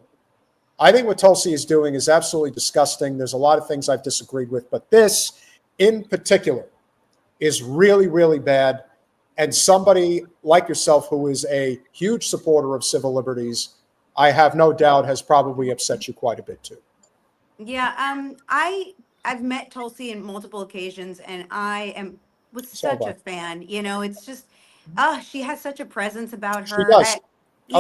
I think what Tulsi is doing is absolutely disgusting. There's a lot of things I've disagreed with, but this in particular is really, really bad. And somebody like yourself, who is a huge supporter of civil liberties, I have no doubt has probably upset you quite a bit too. Yeah, I've met Tulsi on multiple occasions, and was such a fan. It's just, she has such a presence about her. She does.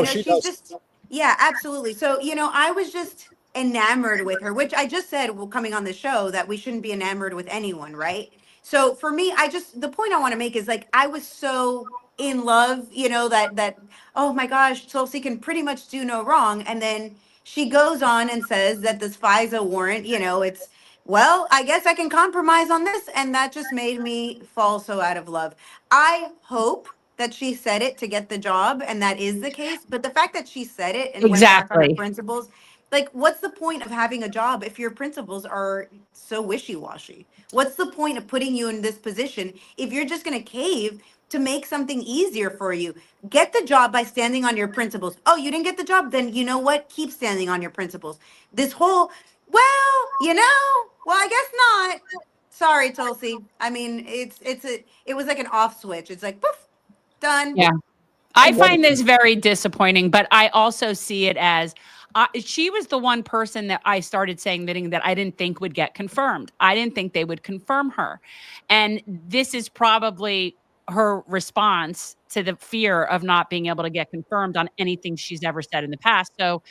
She does. Just, absolutely. So, I was just enamored with her, which I just said, coming on the show, that we shouldn't be enamored with anyone, right? So for me, the point I want to make is, like, I was so in love, that, oh my gosh, Tulsi can pretty much do no wrong. And then she goes on and says that this FISA warrant, it's, well, I guess I can compromise on this. And that just made me fall so out of love. I hope that she said it to get the job, and that is the case. But the fact that she said it and went back on her principles, like, what's the point of having a job if your principles are so wishy-washy? What's the point of putting you in this position if you're just going to cave to make something easier for you? Get the job by standing on your principles. Oh, you didn't get the job? Then you know what? Keep standing on your principles. This whole, well, I guess not. Sorry, Tulsi. I mean, it was like an off switch. It's like, poof, done. Yeah. I find this very disappointing, but I also see it as, She was the one person that I started saying that I didn't think would get confirmed. I didn't think they would confirm her. And this is probably her response to the fear of not being able to get confirmed on anything she's ever said in the past. So,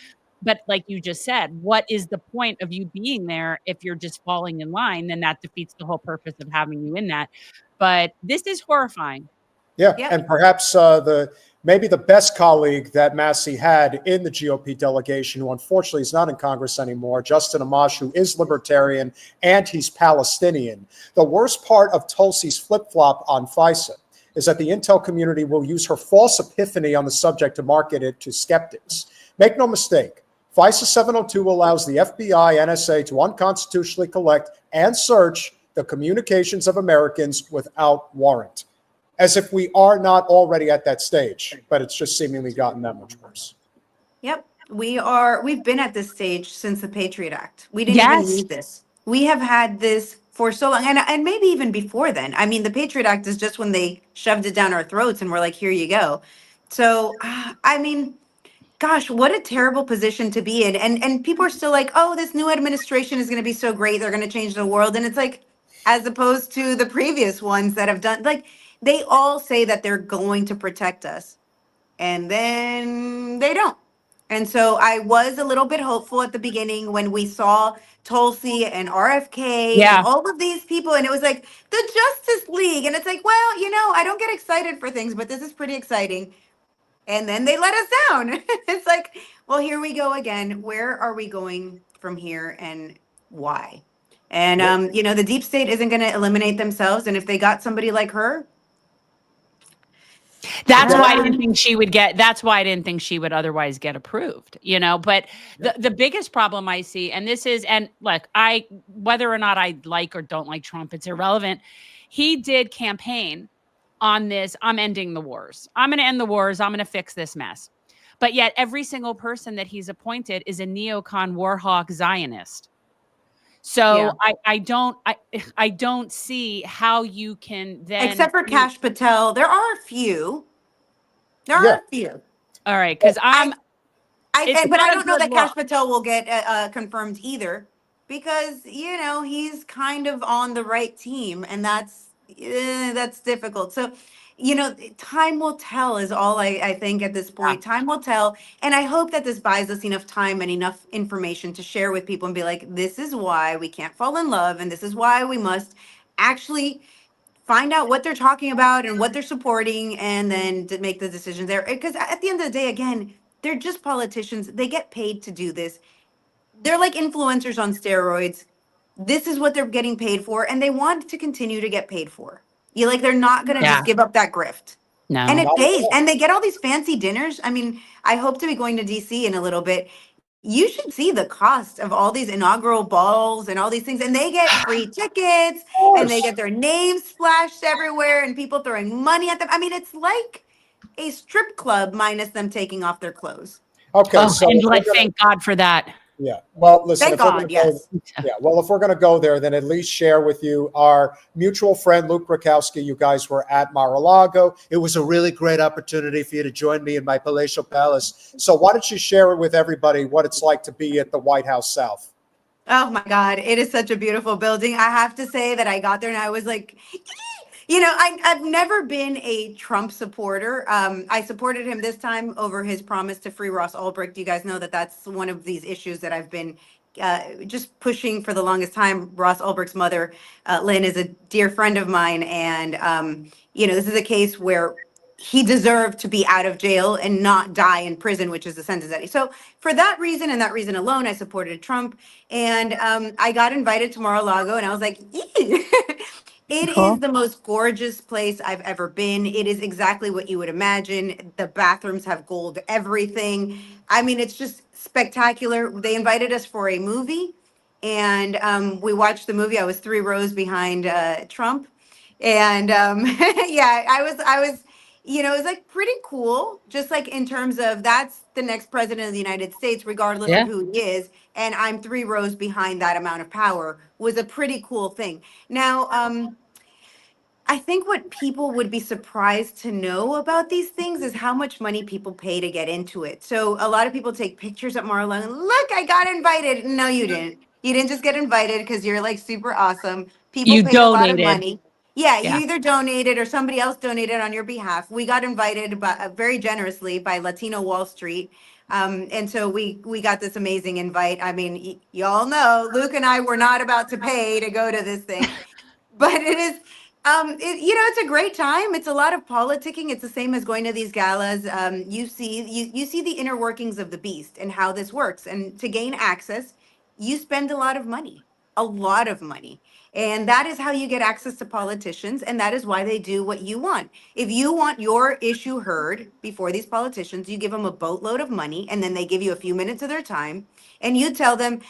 but like you just said, what is the point of you being there if you're just falling in line? Then that defeats the whole purpose of having you in that. But this is horrifying. Yeah, Yep. and perhaps maybe the best colleague that Massie had in the GOP delegation, who unfortunately is not in Congress anymore, Justin Amash, who is libertarian and he's Palestinian. The worst part of Tulsi's flip-flop on FISA is that the intel community will use her false epiphany on the subject to market it to skeptics. Make no mistake, FISA 702 allows the FBI, NSA to unconstitutionally collect and search the communications of Americans without warrant. As if we are not already at that stage, but it's just seemingly gotten that much worse. Yep. We've been at this stage since the Patriot Act. We didn't even need this. We have had this for so long, and maybe even before then. I mean, the Patriot Act is just when they shoved it down our throats and we're like, here you go. So, I mean, gosh, what a terrible position to be in. And people are still like, oh, this new administration is going to be so great. They're going to change the world. And it's like, as opposed to the previous ones that have done, like, they all say that they're going to protect us, and then they don't. And so I was a little bit hopeful at the beginning when we saw Tulsi and RFK and all of these people, and it was like the Justice League. And it's like, well, I don't get excited for things, but this is pretty exciting. And then they let us down. It's like, well, here we go again. Where are we going from here, and why? And, the deep state isn't going to eliminate themselves. And if they got somebody like her, that's why I didn't think she would get, that's why I didn't think she would otherwise get approved, but the biggest problem I see, and this is, and look, whether or not I like or don't like Trump, it's irrelevant. He did campaign on this. I'm ending the wars. I'm going to end the wars. I'm going to fix this mess. But yet every single person that he's appointed is a neocon warhawk Zionist. So I don't see how you can then, except for Kash Patel, there are a few. There are a few. All right, because but I don't know that Kash Patel will get confirmed either, because he's kind of on the right team, and that's difficult. So time will tell is all I think at this point. Time will tell. And I hope that this buys us enough time and enough information to share with people and be like, this is why we can't fall in love. And this is why we must actually find out what they're talking about and what they're supporting, and then to make the decisions there. Because at the end of the day, again, they're just politicians. They get paid to do this. They're like influencers on steroids. This is what they're getting paid for, and they want to continue to get paid for. They're not going to just give up that grift. No. And it pays. And they get all these fancy dinners. I mean, I hope to be going to DC in a little bit. You should see the cost of all these inaugural balls and all these things. And they get free tickets, and they get their names splashed everywhere, and people throwing money at them. I mean, it's like a strip club minus them taking off their clothes. Okay. So and thank God for that. Yeah. Well, listen. Thank God, yes. Well, if we're going to go there, then at least share with you our mutual friend, Luke Rakowski. You guys were at Mar-a-Lago. It was a really great opportunity for you to join me in my palatial palace. So why don't you share it with everybody what it's like to be at the White House South? Oh, my God. It is such a beautiful building. I have to say that I got there and I was like, I've never been a Trump supporter. I supported him this time over his promise to free Ross Ulbricht. You guys know that that's one of these issues that I've been just pushing for the longest time. Ross Ulbricht's mother, Lynn, is a dear friend of mine. And, this is a case where he deserved to be out of jail and not die in prison, which is the sentence that so for that reason and that reason alone, I supported Trump. And I got invited to Mar-a-Lago, and I was like, It is the most gorgeous place I've ever been. It is exactly what you would imagine. The bathrooms have gold everything. I mean, it's just spectacular. They invited us for a movie, and we watched the movie. I was 3 rows behind Trump. And I was, it was like pretty cool, just like in terms of that's the next president of the United States, regardless of who he is. And I'm 3 rows behind that amount of power was a pretty cool thing. Now, I think what people would be surprised to know about these things is how much money people pay to get into it. So a lot of people take pictures at Mar-a-Lago and look, I got invited. No, you didn't. You didn't just get invited because you're like super awesome. People You paid a lot of donated. money. Yeah, you Yeah. either donated or somebody else donated on your behalf. We got invited very generously by Latino Wall Street. And so we got this amazing invite. I mean, y'all know Luke and I were not about to pay to go to this thing, but it is, it's a great time. It's a lot of politicking. It's the same as going to these galas. You see the inner workings of the beast and how this works. And to gain access, you spend a lot of money, a lot of money. And that is how you get access to politicians. And that is why they do what you want. If you want your issue heard before these politicians, you give them a boatload of money and then they give you a few minutes of their time. And you tell them,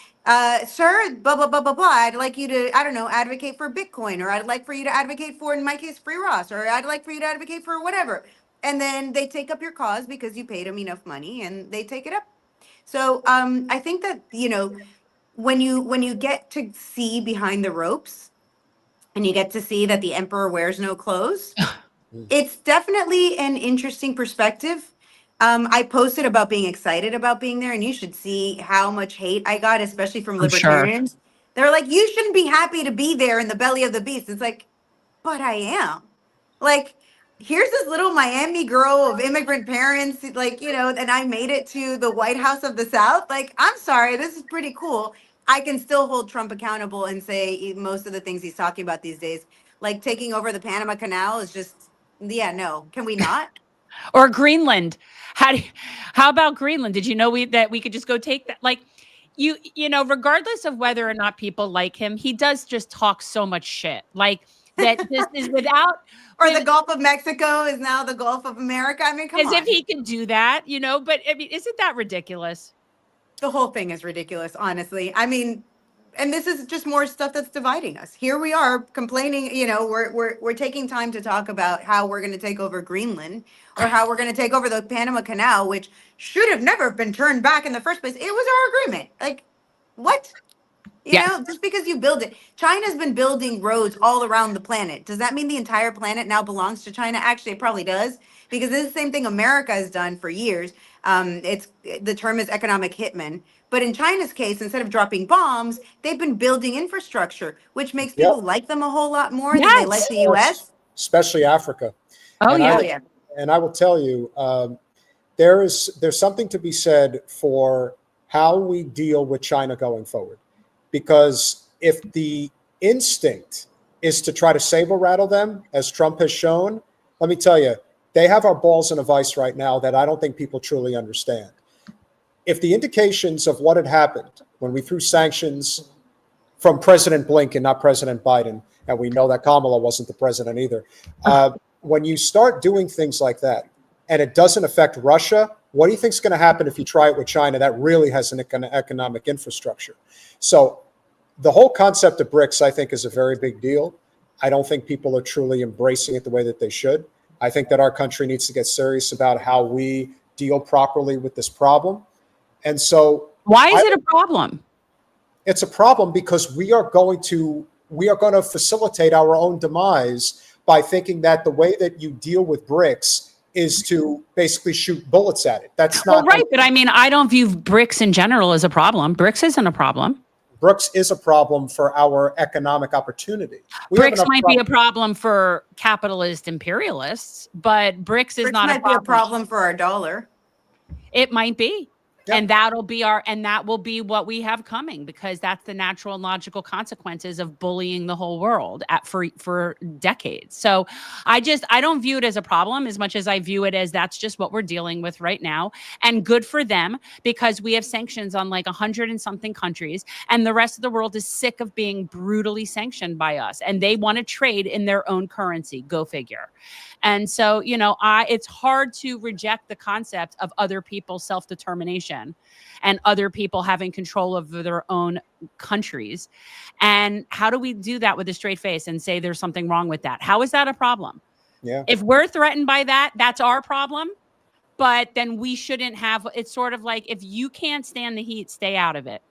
sir, blah, blah, blah, blah, blah. I'd like you to, I don't know, advocate for Bitcoin, or I'd like for you to advocate for, in my case, free Ross, or I'd like for you to advocate for whatever. And then they take up your cause because you paid them enough money and they take it up. So I think that, when you get to see behind the ropes and you get to see that the emperor wears no clothes, it's definitely an interesting perspective. I posted about being excited about being there, and you should see how much hate I got, especially from I'm sure. libertarians. They're like, you shouldn't be happy to be there in the belly of the beast. It's like, but I am. Like, here's this little Miami girl of immigrant parents, like, and I made it to the White House of the South. Like, I'm sorry, this is pretty cool. I can still hold Trump accountable and say most of the things he's talking about these days, like taking over the Panama Canal is just, yeah, no, can we not? Or Greenland. How about Greenland? Did you know that we could just go take that? Like, regardless of whether or not people like him, he does just talk so much shit. Like, that this is without. Or the Gulf of Mexico is now the Gulf of America. I mean, come on. As if he can do that, but I mean, isn't that ridiculous? The whole thing is ridiculous, honestly. I mean, and this is just more stuff that's dividing us. Here we are complaining, we're taking time to talk about how we're going to take over Greenland or how we're going to take over the Panama Canal, which should have never been turned back in the first place. It was our agreement. Like, what? Just because you build it. China's been building roads all around the planet. Does that mean the entire planet now belongs to China? Actually, it probably does, because this is the same thing America has done for years. The term is economic hitman. But in China's case, instead of dropping bombs, they've been building infrastructure, which makes people like them a whole lot more than they like the U.S. Especially Africa. Oh, And and I will tell you, there's something to be said for how we deal with China going forward. Because if the instinct is to try to saber rattle them, as Trump has shown, let me tell you, they have our balls in a vice right now that I don't think people truly understand. If the indications of what had happened when we threw sanctions from President Blinken, not President Biden, and we know that Kamala wasn't the president either, when you start doing things like that and it doesn't affect Russia, what do you think is going to happen if you try it with China that really has an economic infrastructure? So the whole concept of BRICS, I think, is a very big deal. I don't think people are truly embracing it the way that they should. I think that our country needs to get serious about how we deal properly with this problem. And so why is it a problem? It's a problem because we are going to facilitate our own demise by thinking that the way that you deal with BRICS is to basically shoot bullets at it. That's not right. But I mean, I don't view BRICS in general as a problem. BRICS isn't a problem. BRICS is a problem for our economic opportunity. BRICS might be a problem for capitalist imperialists, but BRICS is not a problem. Might be a problem for our dollar. It might be. Yep. And that will be what we have coming, because that's the natural and logical consequences of bullying the whole world for decades. So I don't view it as a problem as much as I view it as that's just what we're dealing with right now. And good for them, because we have sanctions on like 100 and something countries, and the rest of the world is sick of being brutally sanctioned by us, and they want to trade in their own currency. Go figure. And so, it's hard to reject the concept of other people's self-determination and other people having control over their own countries. And how do we do that with a straight face and say there's something wrong with that? How is that a problem? Yeah. If we're threatened by that, that's our problem. But then we shouldn't have, it's sort of like, if you can't stand the heat, stay out of it.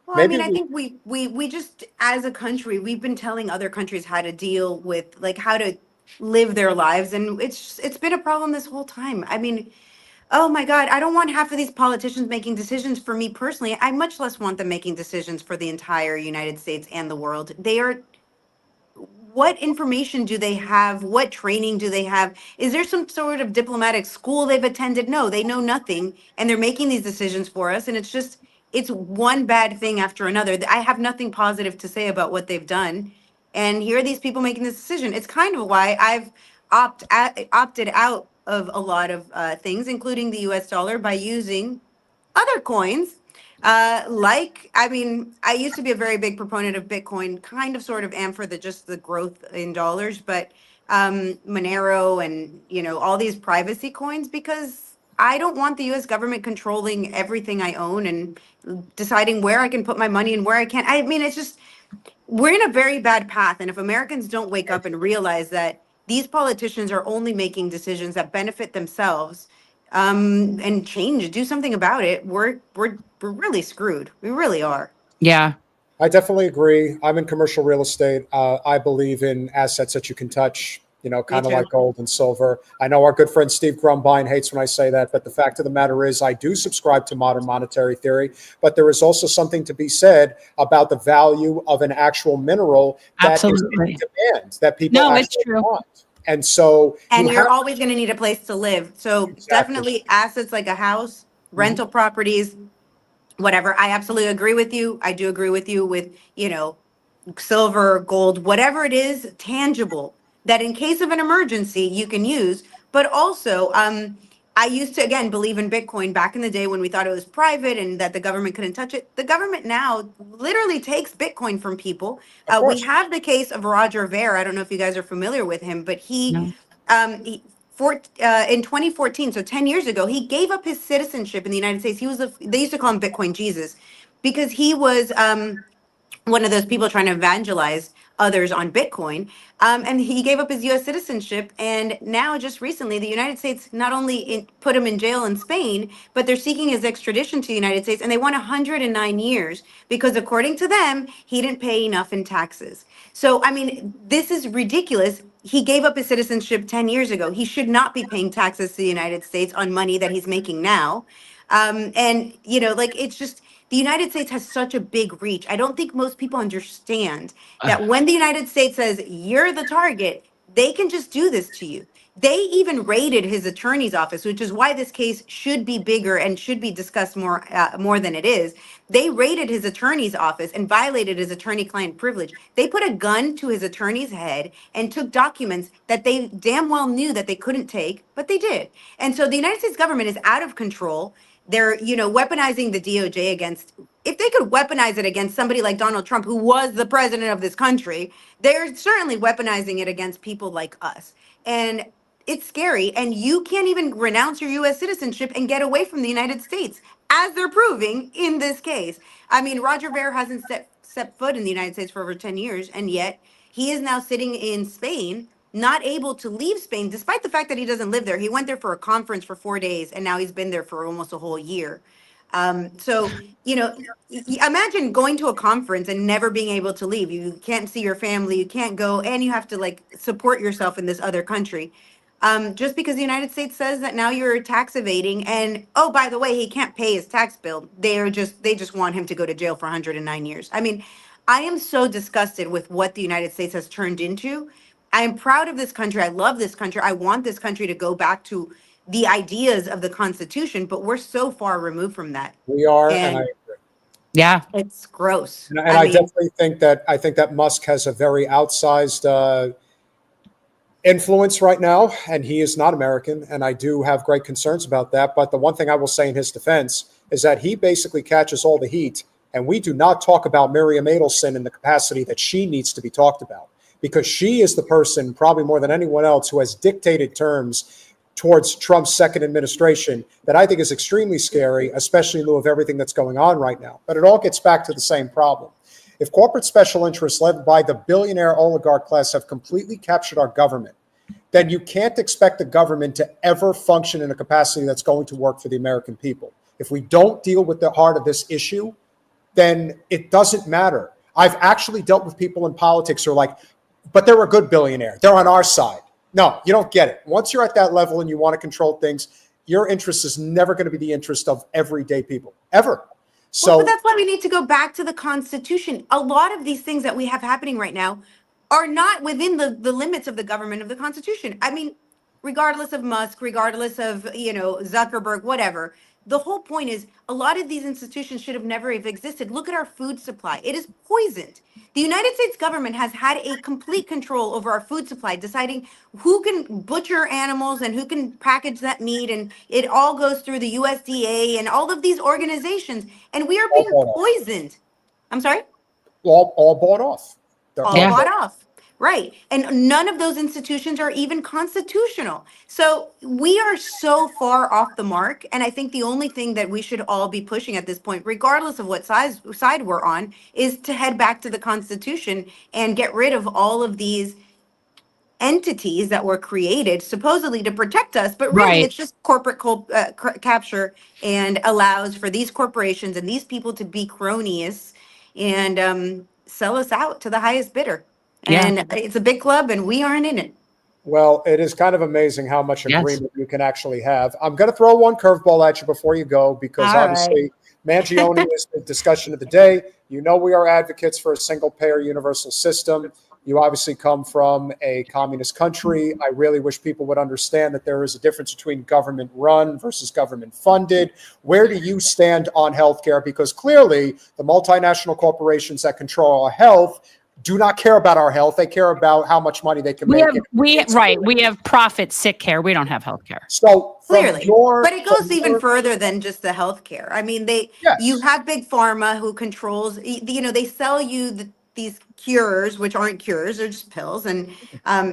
Well, I mean, I think we just, as a country, we've been telling other countries how to deal with, like, how to live their lives, and it's been a problem this whole time. I mean, oh my God, I don't want half of these politicians making decisions for me personally. I much less want them making decisions for the entire United States and the world. They are, what information do they have? What training do they have? Is there some sort of diplomatic school they've attended? No, they know nothing, and they're making these decisions for us. And it's just, it's one bad thing after another. I have nothing positive to say about what they've done. And here are these people making this decision. It's kind of why I've opted out of a lot of things, including the US dollar, by using other coins. I mean, I used to be a very big proponent of Bitcoin, kind of sort of am for just the growth in dollars, but Monero and, all these privacy coins, because I don't want the US government controlling everything I own and deciding where I can put my money and where I can't. I mean, it's just, we're in a very bad path. And if Americans don't wake up and realize that these politicians are only making decisions that benefit themselves, and do something about it, we're really screwed. We really are. Yeah. I definitely agree. I'm in commercial real estate. I believe in assets that you can touch, kind of like gold and silver. I know our good friend Steve Grumbine hates when I say that, but the fact of the matter is I do subscribe to modern monetary theory, but there is also something to be said about the value of an actual mineral that is in demand, that people actually want. And so, and you're always going to need a place to live. So definitely assets like a house, rental properties, whatever. I absolutely agree with you. I do agree with you with, silver, gold, whatever it is, tangible, that in case of an emergency you can use. But also, I used to, again, believe in Bitcoin back in the day when we thought it was private and that the government couldn't touch it. The government now literally takes Bitcoin from people. We have the case of Roger Ver. I don't know if you guys are familiar with him, but in 2014, so 10 years ago, he gave up his citizenship in the United States. They used to call him Bitcoin Jesus, because he was one of those people trying to evangelize others on Bitcoin. And he gave up his US citizenship. And now, just recently, the United States not only put him in jail in Spain, but they're seeking his extradition to the United States. And they want 109 years because, according to them, he didn't pay enough in taxes. So, I mean, this is ridiculous. He gave up his citizenship 10 years ago. He should not be paying taxes to the United States on money that he's making now. It's just, the United States has such a big reach. I don't think most people understand that when the United States says you're the target, they can just do this to you. They even raided his attorney's office, which is why this case should be bigger and should be discussed more than it is. They raided his attorney's office and violated his attorney-client privilege. They put a gun to his attorney's head and took documents that they damn well knew that they couldn't take, but they did. And so the United States government is out of control. They're, weaponizing the DOJ against, if they could weaponize it against somebody like Donald Trump, who was the president of this country, they're certainly weaponizing it against people like us. And it's scary. And you can't even renounce your US citizenship and get away from the United States, as they're proving in this case. I mean, Roger Ver hasn't set foot in the United States for over 10 years, and yet he is now sitting in Spain, not able to leave Spain, despite the fact that he doesn't live there. He went there for a conference for 4 days, and now he's been there for almost a whole year. Imagine going to a conference and never being able to leave. You can't see your family, you can't go, and you have to support yourself in this other country. Just because the United States says that now you're tax evading, and oh, by the way, he can't pay his tax bill. They just want him to go to jail for 109 years. I mean, I am so disgusted with what the United States has turned into. I am proud of this country. I love this country. I want this country to go back to the ideas of the Constitution, but we're so far removed from that. We are, and I agree. Yeah, it's gross. And I definitely think that Musk has a very outsized influence right now, and he is not American, and I do have great concerns about that. But the one thing I will say in his defense is that he basically catches all the heat, and we do not talk about Miriam Adelson in the capacity that she needs to be talked about, because she is the person, probably more than anyone else, who has dictated terms towards Trump's second administration that I think is extremely scary, especially in lieu of everything that's going on right now. But it all gets back to the same problem. If corporate special interests led by the billionaire oligarch class have completely captured our government, then you can't expect the government to ever function in a capacity that's going to work for the American people. If we don't deal with the heart of this issue, then it doesn't matter. I've actually dealt with people in politics who are like, but they're a good billionaire. They're on our side. No, you don't get it. Once you're at that level and you want to control things, your interest is never going to be the interest of everyday people, ever. So well, but that's why we need to go back to the Constitution. A lot of these things that we have happening right now are not within the limits of the government of the Constitution. I mean, regardless of Musk, regardless of, Zuckerberg, whatever, the whole point is a lot of these institutions should have never have existed. Look at our food supply. It is poisoned. The United States government has had a complete control over our food supply, deciding who can butcher animals and who can package that meat. And it all goes through the USDA and all of these organizations. And we are being poisoned. I'm sorry? all bought off. They're All bought off. Right. And none of those institutions are even constitutional. So we are so far off the mark. And I think the only thing that we should all be pushing at this point, regardless of what side we're on, is to head back to the Constitution and get rid of all of these entities that were created supposedly to protect us. But really, it's just corporate capture, and allows for these corporations and these people to be cronies and sell us out to the highest bidder. And it's a big club and we aren't in it. Well, it is kind of amazing how much agreement you can actually have. I'm going to throw one curveball at you before you go, because obviously Mangione is the discussion of the day. You know, we are advocates for a single payer universal system. You obviously come from a communist country. I really wish people would understand that there is a difference between government run versus government funded. Where do you stand on healthcare? Because clearly the multinational corporations that control our health do not care about our health. They care about how much money they can make. We have profit sick care. We don't have health care. So clearly, but it goes even further than just the healthcare. I mean, you have big pharma who controls, they sell you these cures, which aren't cures, they're just pills. And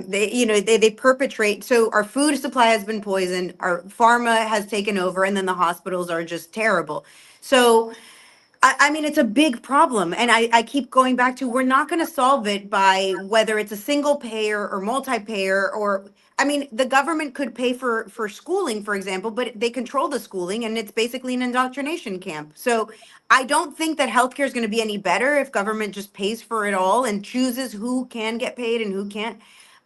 they perpetrate. So our food supply has been poisoned. Our pharma has taken over, and then the hospitals are just terrible. So I mean, it's a big problem. And I keep going back to, we're not going to solve it by whether it's a single payer or multi-payer, or, I mean, the government could pay for schooling, for example, but they control the schooling and it's basically an indoctrination camp. So I don't think that healthcare is going to be any better if government just pays for it all and chooses who can get paid and who can't.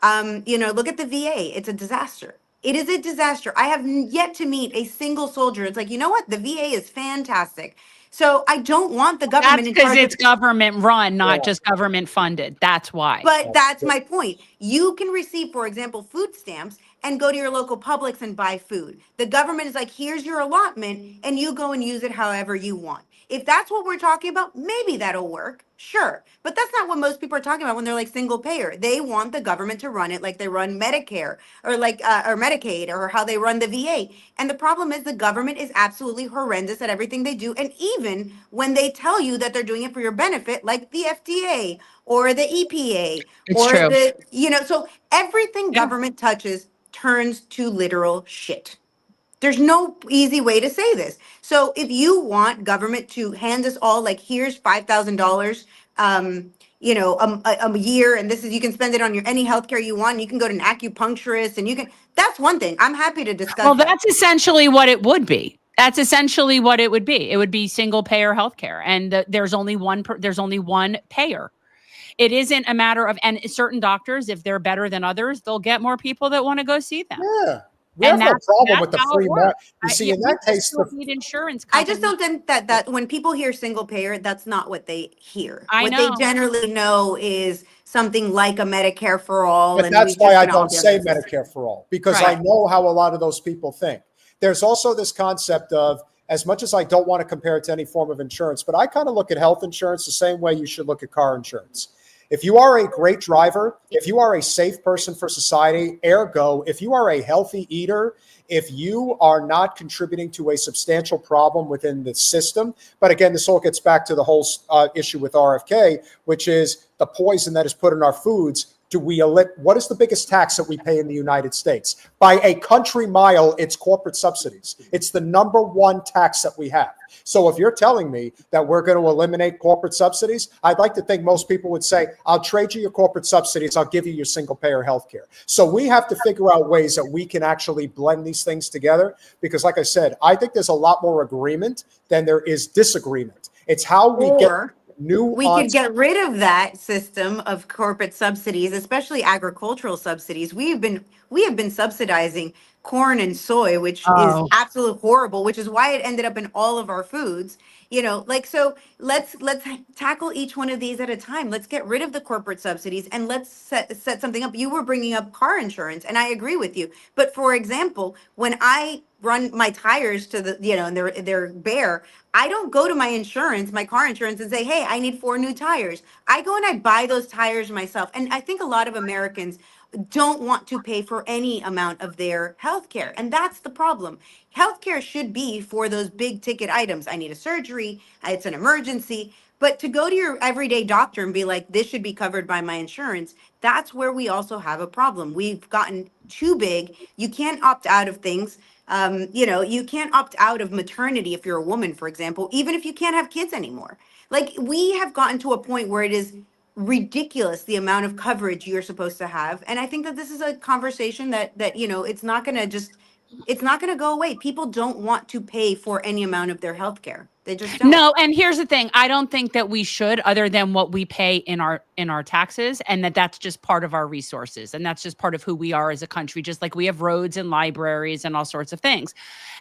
Look at the VA. It's a disaster. It is a disaster. I have yet to meet a single soldier. It's like, you know what? The VA is fantastic. So I don't want the government. That's because it's government run, not just government funded. That's why. But that's my point. You can receive, for example, food stamps and go to your local Publix and buy food. The government is like, here's your allotment, and you go and use it however you want. If that's what we're talking about, maybe that'll work. Sure. But that's not what most people are talking about when they're like single payer. They want the government to run it like they run Medicare or or Medicaid, or how they run the VA. And the problem is the government is absolutely horrendous at everything they do. And even when they tell you that they're doing it for your benefit, like the FDA or the EPA, so everything government touches turns to literal shit. There's no easy way to say this. So if you want government to hand us all, like, here's $5,000, a year, and this is, you can spend it on any healthcare you want. You can go to an acupuncturist, and that's one thing. I'm happy to discuss. Well, that's essentially what it would be. That's essentially what it would be. It would be single payer healthcare, and there's only one payer. It isn't a matter of, and certain doctors, if they're better than others, they'll get more people that want to go see them. Yeah. We have no problem with the free market. You see, in that case, need insurance. I just don't think that when people hear single payer, that's not what they hear. What they generally know is something like a Medicare for all. But that's why I don't say Medicare for all, because I know how a lot of those people think. There's also this concept of, as much as I don't want to compare it to any form of insurance, but I kind of look at health insurance the same way you should look at car insurance. If you are a great driver, if you are a safe person for society, ergo, if you are a healthy eater, if you are not contributing to a substantial problem within the system, but again, this all gets back to the whole issue with RFK, which is the poison that is put in our foods. What is the biggest tax that we pay in the United States? By a country mile, it's corporate subsidies. It's the number one tax that we have. So if you're telling me that we're going to eliminate corporate subsidies, I'd like to think most people would say, I'll trade you your corporate subsidies. I'll give you your single payer healthcare. So we have to figure out ways that we can actually blend these things together. Because like I said, I think there's a lot more agreement than there is disagreement. It's how we get Or new. we could get rid of that system of corporate subsidies, especially agricultural subsidies. We have been subsidizing corn and soy, which is Oh. absolutely horrible, which is why it ended up in all of our foods. So let's tackle each one of these at a time. Let's get rid of the corporate subsidies and let's set something up. You were bringing up car insurance, and I agree with you. But for example, when I run my tires to the, and they're bare, I don't go to my car insurance, and say, hey, I need 4 new tires. I go and I buy those tires myself. And I think a lot of Americans don't want to pay for any amount of their health care. And that's the problem. Healthcare should be for those big ticket items. I need a surgery, it's an emergency. But to go to your everyday doctor and be like, this should be covered by my insurance, that's where we also have a problem. We've gotten too big. You can't opt out of things. You can't opt out of maternity if you're a woman, for example, even if you can't have kids anymore. Like, we have gotten to a point where it is ridiculous the amount of coverage you're supposed to have. And I think that this is a conversation that it's not going to go away. People don't want to pay for any amount of their health care. They just don't. No, and here's the thing. I don't think that we should, other than what we pay in our taxes, and that's just part of our resources, and that's just part of who we are as a country, just like we have roads and libraries and all sorts of things.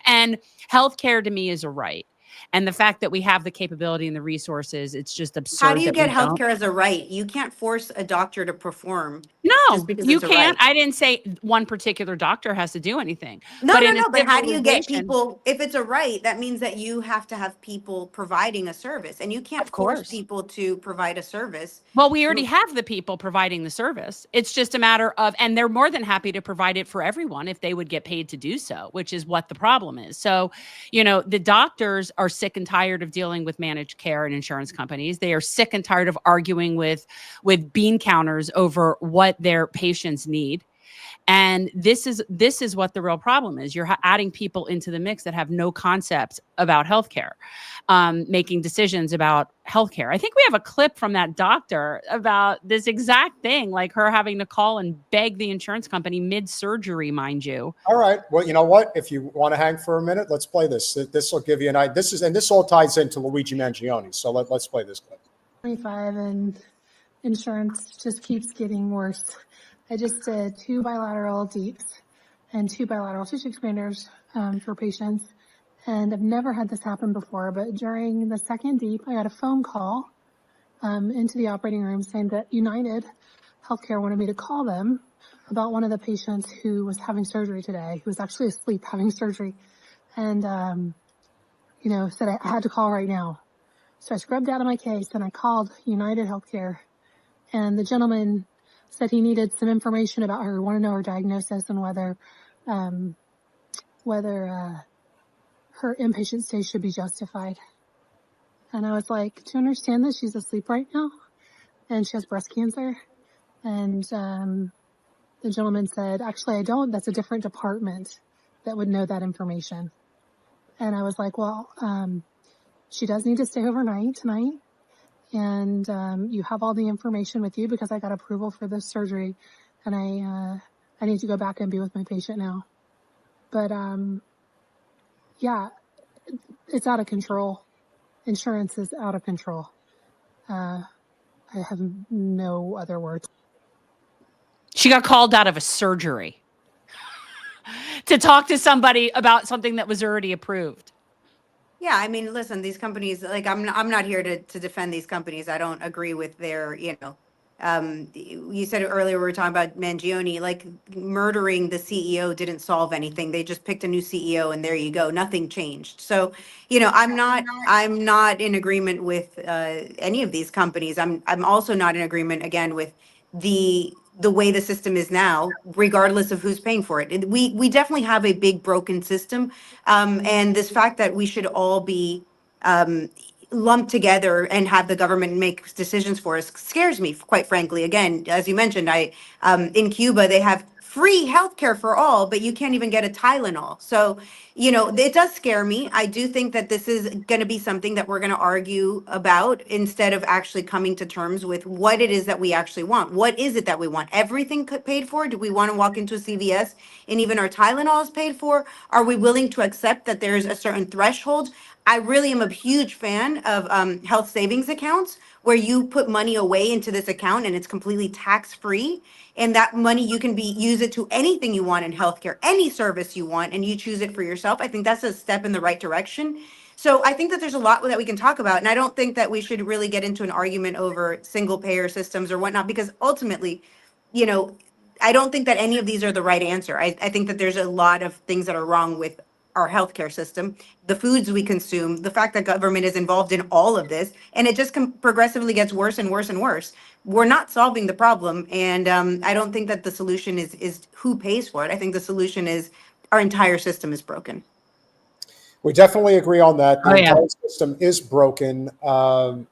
And healthcare to me is a right. And the fact that we have the capability and the resources, it's just absurd. How do you get healthcare as a right? You can't force a doctor to perform. No, you can't. Right. I didn't say one particular doctor has to do anything. No. But how do you get people? If it's a right, that means that you have to have people providing a service, and you can't force people to provide a service. Well, we already have the people providing the service. It's just a matter of, and they're more than happy to provide it for everyone if they would get paid to do so, which is what the problem is. So, the doctors are sick and tired of dealing with managed care and insurance companies. They are sick and tired of arguing with bean counters over what their patients need. And this is what the real problem is. You're adding people into the mix that have no concept about healthcare, making decisions about healthcare. I think we have a clip from that doctor about this exact thing, like her having to call and beg the insurance company mid-surgery, mind you. All right. Well, you know what? If you want to hang for a minute, let's play this. This will give you an idea. This all ties into Luigi Mangione. So let's play this clip. 25 and insurance just keeps getting worse. I just did 2 bilateral deeps and 2 bilateral tissue expanders for patients. And I've never had this happen before, but during the second deep, I got a phone call into the operating room saying that United Healthcare wanted me to call them about one of the patients who was having surgery today, who was actually asleep having surgery. And, said I had to call right now. So I scrubbed out of my case and I called United Healthcare, and the gentleman said he needed some information about her, wanted to know her diagnosis and whether her inpatient stay should be justified. And I was like, do you understand that she's asleep right now and she has breast cancer? And the gentleman said, actually, I don't. That's a different department that would know that information. And I was like, well, she does need to stay overnight tonight. And you have all the information with you because I got approval for this surgery, and I need to go back and be with my patient now. But yeah, it's out of control. Insurance is out of control. I have no other words. She got called out of a surgery to talk to somebody about something that was already approved. Yeah, I mean, listen, these companies, like, I'm not here to defend these companies. I don't agree with their, you said earlier, we were talking about Mangione, like, murdering the CEO didn't solve anything. They just picked a new CEO and there you go. Nothing changed. So, I'm not in agreement with any of these companies. I'm also not in agreement, again, with the way the system is now, regardless of who's paying for it. We definitely have a big broken system. And this fact that we should all be lumped together and have the government make decisions for us scares me, quite frankly. Again, as you mentioned, in Cuba, they have free healthcare for all, but you can't even get a Tylenol. So, it does scare me. I do think that this is going to be something that we're going to argue about instead of actually coming to terms with what it is that we actually want. What is it that we want? Everything paid for? Do we want to walk into a CVS and even our Tylenol is paid for? Are we willing to accept that there's a certain threshold? I really am a huge fan of health savings accounts where you put money away into this account and it's completely tax free. And that money you can use it to anything you want in healthcare, any service you want, and you choose it for yourself. I think that's a step in the right direction. So I think that there's a lot that we can talk about. And I don't think that we should really get into an argument over single payer systems or whatnot, because ultimately, you know, I don't think that any of these are the right answer. I think that there's a lot of things that are wrong with our healthcare system, the foods we consume, the fact that government is involved in all of this, and it just progressively gets worse and worse and worse. We're not solving the problem, and I don't think that the solution is who pays for it. I think the solution is our entire system is broken. We definitely agree on that. The Oh, yeah. entire system is broken. The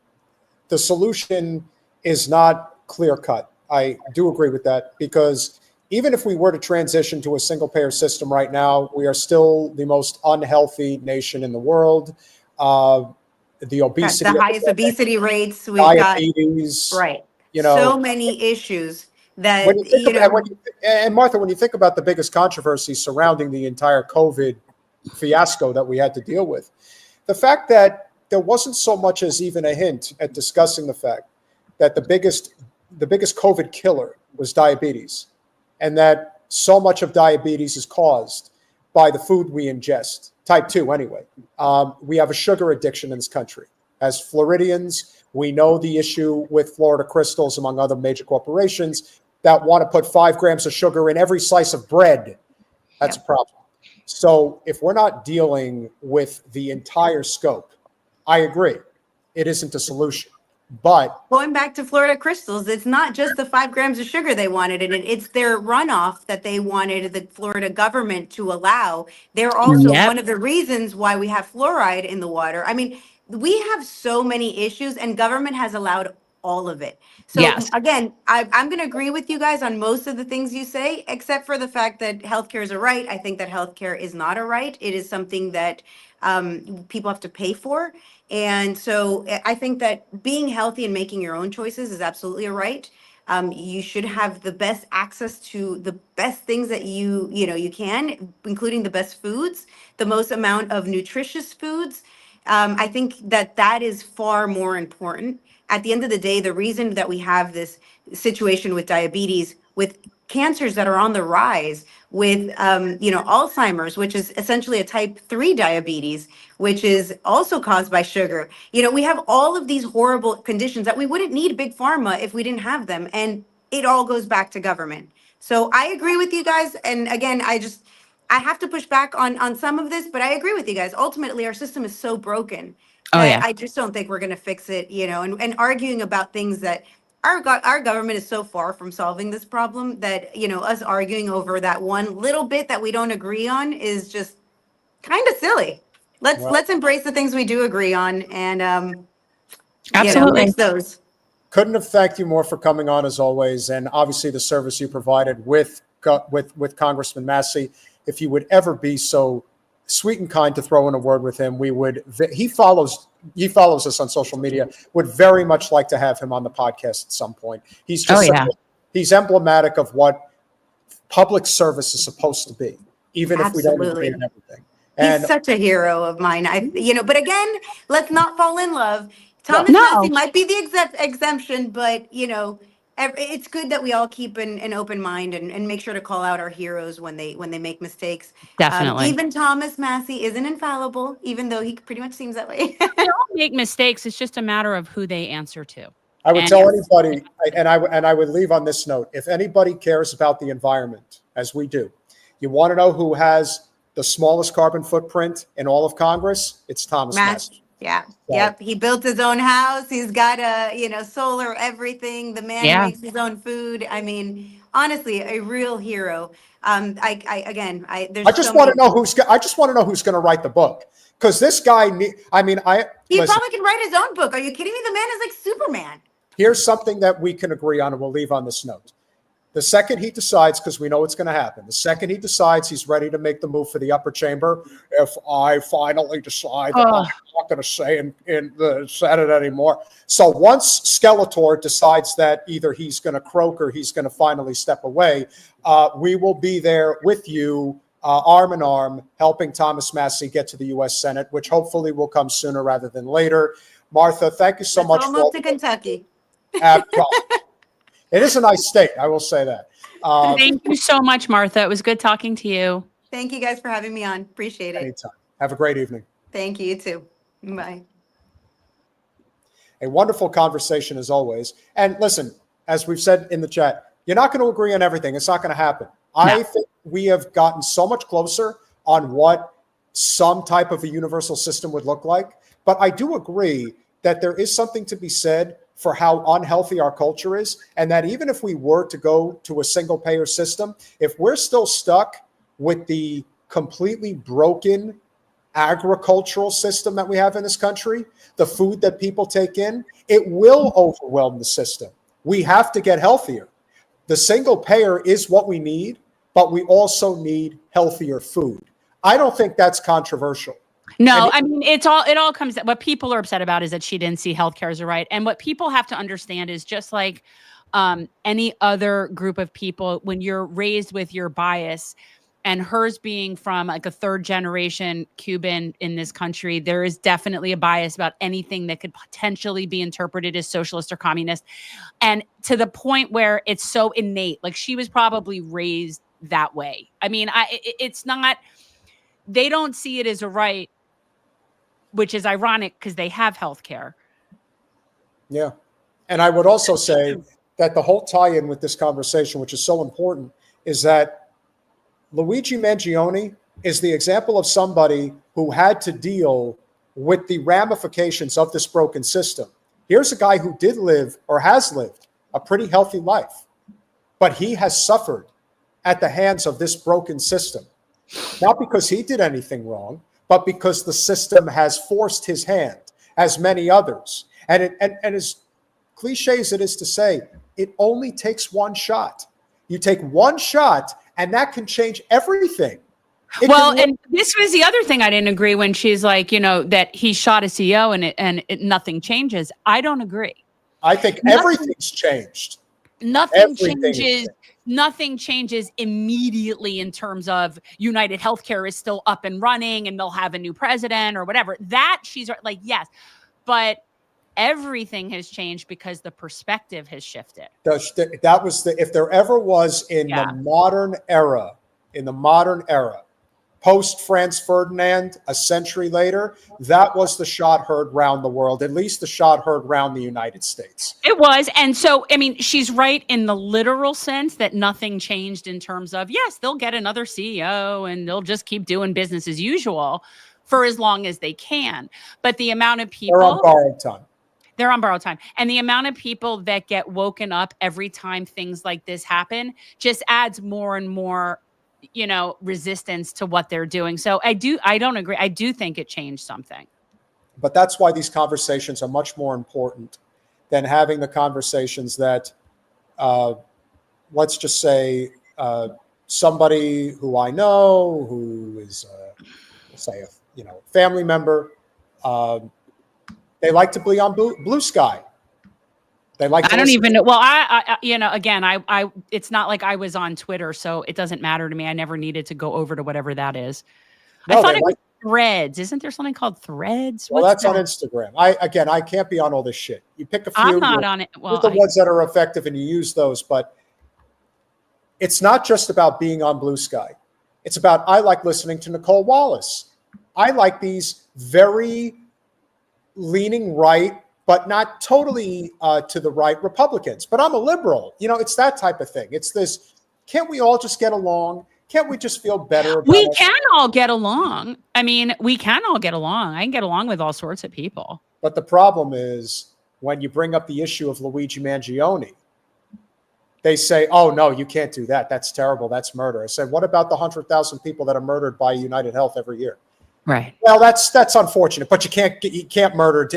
solution is not clear cut. I do agree with that, because even if we were to transition to a single payer system right now, we are still the most unhealthy nation in the world. The obesity, The highest obesity rates. We've diabetes, got, right. You know, so many issues that, when you think and Martha, when you think about the biggest controversy surrounding the entire COVID fiasco that we had to deal with, the fact that there wasn't so much as even a hint at discussing the fact that the biggest COVID killer was diabetes, and that so much of diabetes is caused by the food we ingest, type 2 anyway. We have a sugar addiction in this country. As Floridians, we know the issue with Florida Crystals, among other major corporations, that want to put 5 grams of sugar in every slice of bread. That's a problem. So if we're not dealing with the entire scope, I agree, it isn't a solution. But going back to Florida Crystals, it's not just the 5 grams of sugar they wanted in it. It's their runoff that they wanted the Florida government to allow. They're also one of the reasons why we have fluoride in the water. I mean, we have so many issues, and government has allowed all of it. So again, I'm going to agree with you guys on most of the things you say, except for the fact that healthcare is a right. I think that healthcare is not a right. It is something that people have to pay for. And so I think that being healthy and making your own choices is absolutely a right. You should have the best access to the best things that you can, including the best foods, the most amount of nutritious foods. I think that is far more important. At the end of the day, the reason that we have this situation with diabetes, with cancers that are on the rise, with Alzheimer's, which is essentially a type 3 diabetes, which is also caused by sugar. We have all of these horrible conditions that we wouldn't need big pharma if we didn't have them. And it all goes back to government. So I agree with you guys. And again, I have to push back on some of this, but I agree with you guys. Ultimately, our system is so broken. I just don't think we're going to fix it, and arguing about things that our government is so far from solving this problem that, us arguing over that one little bit that we don't agree on is just kind of silly. Let's embrace the things we do agree on and absolutely fix those. Couldn't have thanked you more for coming on, as always, and obviously the service you provided with Congressman Massie. If you would ever be so sweet and kind to throw in a word with him, he follows us on social media, would very much like to have him on the podcast at some point. He's just he's emblematic of what public service is supposed to be, even if we don't agree on everything. He's such a hero of mine. But again, let's not fall in love. Thomas Massie might be the exemption, but it's good that we all keep an open mind and make sure to call out our heroes when they make mistakes. Definitely. Even Thomas Massie isn't infallible, even though he pretty much seems that way. They all make mistakes. It's just a matter of who they answer to. I would tell anybody, and I would leave on this note: if anybody cares about the environment, as we do, you want to know who has the smallest carbon footprint in all of Congress? It's Thomas Massie. Yeah. Yep. He built his own house. He's got solar everything. The man makes his own food. I mean, honestly, a real hero. I just want to know who's going to write the book, because this guy. He probably can write his own book. Are you kidding me? The man is like Superman. Here's something that we can agree on, and we'll leave on this note. The second he decides, because we know it's going to happen, the second he decides he's ready to make the move for the upper chamber, if I finally decide that I'm not going to say in the Senate anymore. So once Skeletor decides that either he's going to croak or he's going to finally step away, we will be there with you arm in arm, helping Thomas Massie get to the U.S. Senate, which hopefully will come sooner rather than later. Martha, thank you so Let's much. all move to Kentucky. Well, it is a nice state, I will say that. Thank you so much, Martha. It was good talking to you. Thank you guys for having me on. Appreciate it. Anytime. Have a great evening. Thank you, you too. Bye. A wonderful conversation as always. And listen, as we've said in the chat, you're not going to agree on everything. It's not going to happen. I think we have gotten so much closer on what some type of a universal system would look like. But I do agree that there is something to be said for how unhealthy our culture is. And that even if we were to go to a single payer system, if we're still stuck with the completely broken agricultural system that we have in this country, the food that people take in, it will overwhelm the system. We have to get healthier. The single payer is what we need, but we also need healthier food. I don't think that's controversial. No, I mean, it all comes, what people are upset about is that she didn't see healthcare as a right. And what people have to understand is just like any other group of people, when you're raised with your bias, and hers being from like a third generation Cuban in this country, there is definitely a bias about anything that could potentially be interpreted as socialist or communist. And to the point where it's so innate, like she was probably raised that way. I mean, it's not, they don't see it as a right, which is ironic because they have healthcare. Yeah. And I would also say that the whole tie-in with this conversation, which is so important, is that Luigi Mangione is the example of somebody who had to deal with the ramifications of this broken system. Here's a guy who did live or has lived a pretty healthy life, but he has suffered at the hands of this broken system, not because he did anything wrong, but because the system has forced his hand, as many others. And as cliche as it is to say, it only takes one shot. You take one shot, and that can change everything. And this was the other thing I didn't agree when she's like, you know, that he shot a CEO and nothing changes. I don't agree. I think everything's changed. Nothing changes. Nothing changes immediately in terms of United Healthcare is still up and running and they'll have a new president or whatever. That she's like, yes, but everything has changed because the perspective has shifted. That was if there ever was in the modern era, post Franz Ferdinand, a century later, that was the shot heard round the world, at least the shot heard round the United States. It was. And so, I mean, she's right in the literal sense that nothing changed in terms of, yes, they'll get another CEO and they'll just keep doing business as usual for as long as they can. But the amount of people... They're on borrowed time. They're on borrowed time. And the amount of people that get woken up every time things like this happen just adds more and more, you know, resistance to what they're doing. So I don't agree. I do think it changed something. But that's why these conversations are much more important than having the conversations that, let's just say, somebody who I know, who is, say, a family member, they like to be on blue sky. They like. I don't even know. Well, I again, I it's not like I was on Twitter, so it doesn't matter to me. I never needed to go over to whatever that is. No, I thought it was Threads. Isn't there something called Threads? Well, that's on Instagram. I can't be on all this shit. You pick a few. I'm not on it. Well, the ones that are effective, and you use those. But it's not just about being on blue sky. It's about, I like listening to Nicole Wallace. I like these very leaning right, but not totally to the right Republicans. But I'm a liberal. It's that type of thing. It's this, can't we all just get along? Can't we just feel better? We can all get along. I mean, we can all get along. I can get along with all sorts of people. But the problem is when you bring up the issue of Luigi Mangione, they say, oh, no, you can't do that. That's terrible. That's murder. I said, what about the 100,000 people that are murdered by United Health every year? Right. Well, that's unfortunate, but you can't murder.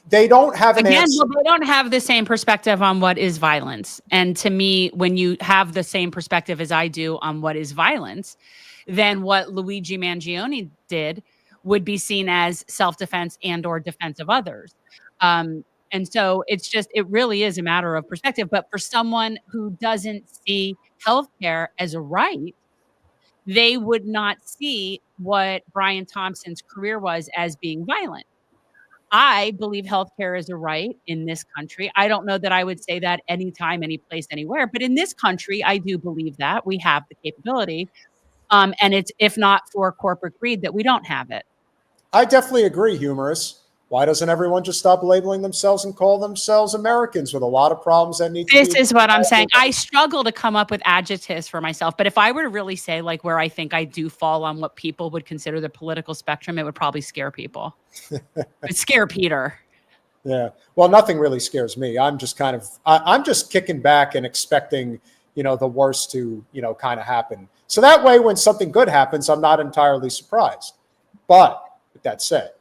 They don't have an answer. Well, they don't have the same perspective on what is violence. And to me, when you have the same perspective as I do on what is violence, then what Luigi Mangione did would be seen as self-defense and or defense of others. And so it really is a matter of perspective. But for someone who doesn't see healthcare as a right, they would not see what Brian Thompson's career was as being violent. I believe healthcare is a right in this country. I don't know that I would say that anytime, any place, anywhere, but in this country, I do believe that we have the capability. And it's, if not for corporate greed, that we don't have it. I definitely agree, humorous. Why doesn't everyone just stop labeling themselves and call themselves Americans with a lot of problems that need to This be is what I'm saying. I struggle to come up with adjectives for myself, but if I were to really say like where I think I do fall on what people would consider the political spectrum, it would probably scare people. It'd scare Peter. Yeah. Well, nothing really scares me. I'm just kind of, I'm just kicking back and expecting, the worst to, kind of happen. So that way, when something good happens, I'm not entirely surprised. But with that said,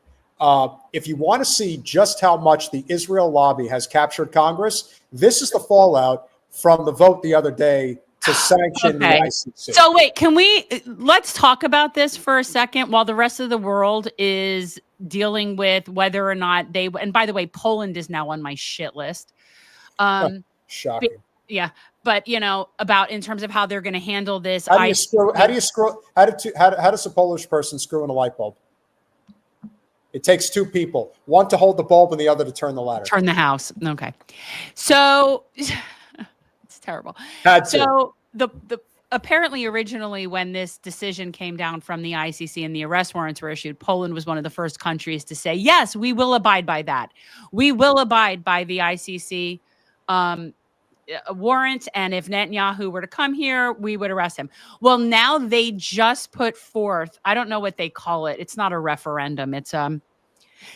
if you want to see just how much the Israel lobby has captured Congress, this is the fallout from the vote the other day to sanction the ICC. So wait, let's talk about this for a second while the rest of the world is dealing with whether or not they, and by the way, Poland is now on my shit list. Shocking. Yeah. But about in terms of how they're going to handle this. How does a Polish person screw in a light bulb? It takes two people, one to hold the bulb and the other to turn the ladder. Turn the house. Okay. So it's terrible. So the apparently originally when this decision came down from the ICC and the arrest warrants were issued, Poland was one of the first countries to say, yes, we will abide by that. We will abide by the ICC warrant. And if Netanyahu were to come here, we would arrest him. Well, now they just put forth, I don't know what they call it. It's not a referendum. It's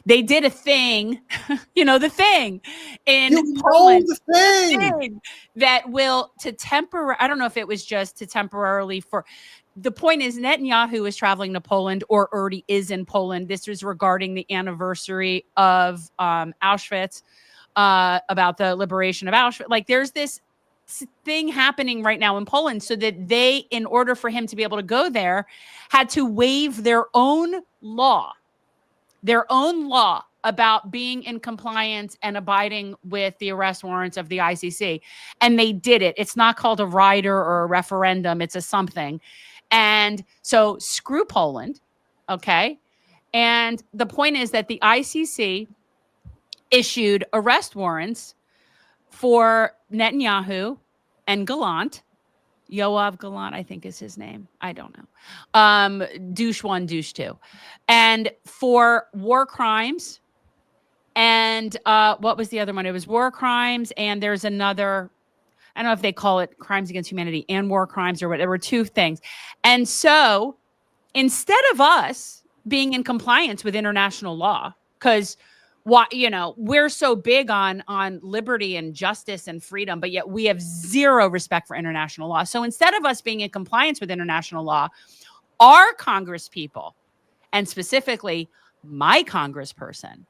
they did a thing, the thing in Poland, thing that will I don't know if it was just to temporarily the point is Netanyahu is traveling to Poland or already is in Poland. This was regarding the anniversary of Auschwitz, about the liberation of Auschwitz. Like there's this thing happening right now in Poland so that they, in order for him to be able to go there, had to waive their own law about being in compliance and abiding with the arrest warrants of the ICC. And they did it. It's not called a rider or a referendum. It's a something. And so screw Poland. Okay. And the point is that the ICC issued arrest warrants for Netanyahu and Gallant. Yoav Gallant, I think is his name. I don't know. Douche 1, douche 2. And for war crimes. And what was the other one? It was war crimes. And there's another, I don't know if they call it crimes against humanity and war crimes or whatever. There were two things. And so instead of us being in compliance with international law, because we're so big on liberty and justice and freedom, but yet we have zero respect for international law. So instead of us being in compliance with international law, our Congress people, and specifically my congressperson,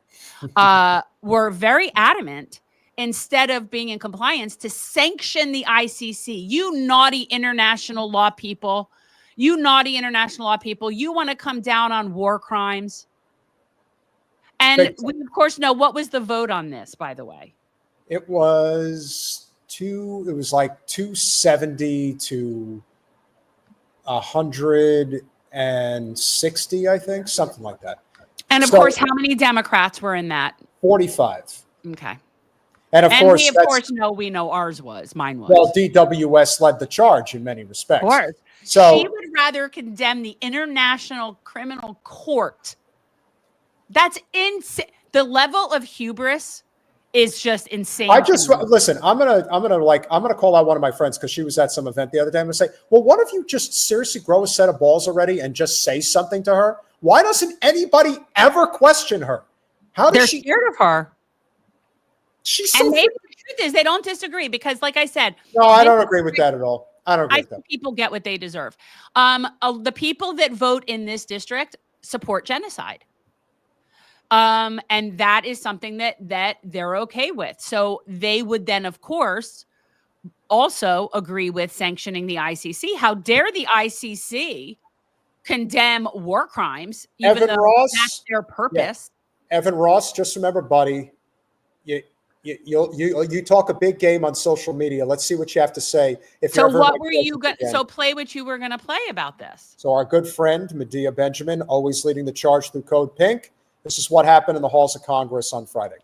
were very adamant, instead of being in compliance, to sanction the ICC. You naughty international law people. You want to come down on war crimes. And we, of course, know what was the vote on this, by the way. It was like 270 to 160, I think, something like that. And of course, how many Democrats were in that? 45. Okay. And of course, we know ours was. Mine was. Well, DWS led the charge in many respects. Of course. So she would rather condemn the International Criminal Court. That's insane. The level of hubris is just insane. Listen, I'm gonna call out one of my friends because she was at some event the other day. I'm gonna say, well, what if you just seriously grow a set of balls already and just say something to her? Why doesn't anybody ever question her? They're scared of her. She's so. And maybe the truth is they don't disagree because, like I said, no, I don't agree with that at all. I don't agree with that. People get what they deserve. The people that vote in this district support genocide. And that is something that they're okay with. So they would then, of course, also agree with sanctioning the ICC. How dare the ICC condemn war crimes, even though that's their purpose? Yeah. Evan Ross, just remember, buddy, you You talk a big game on social media. Let's see what you have to say. If So you're ever what were like you this going? again. So play what you were going to play about this. So our good friend Medea Benjamin, always leading the charge through Code Pink. This is what happened in the halls of Congress on Friday.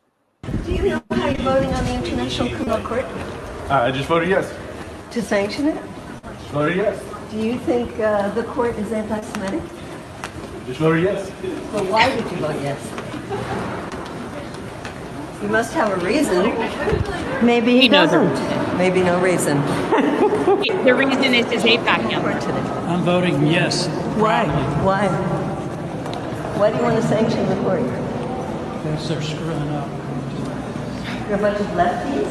Do you know how you're voting on the International Criminal Court? I just voted yes. To sanction it? Voted yes. Do you think the court is anti-Semitic? Just voted yes. Well, why did you vote yes? You must have a reason. Maybe he knows doesn't. Maybe no reason. The reason is his APAC young. I'm voting yes. Why? Why? Why do you want to sanction the court? Because they're screwing up. You're a bunch of lefties?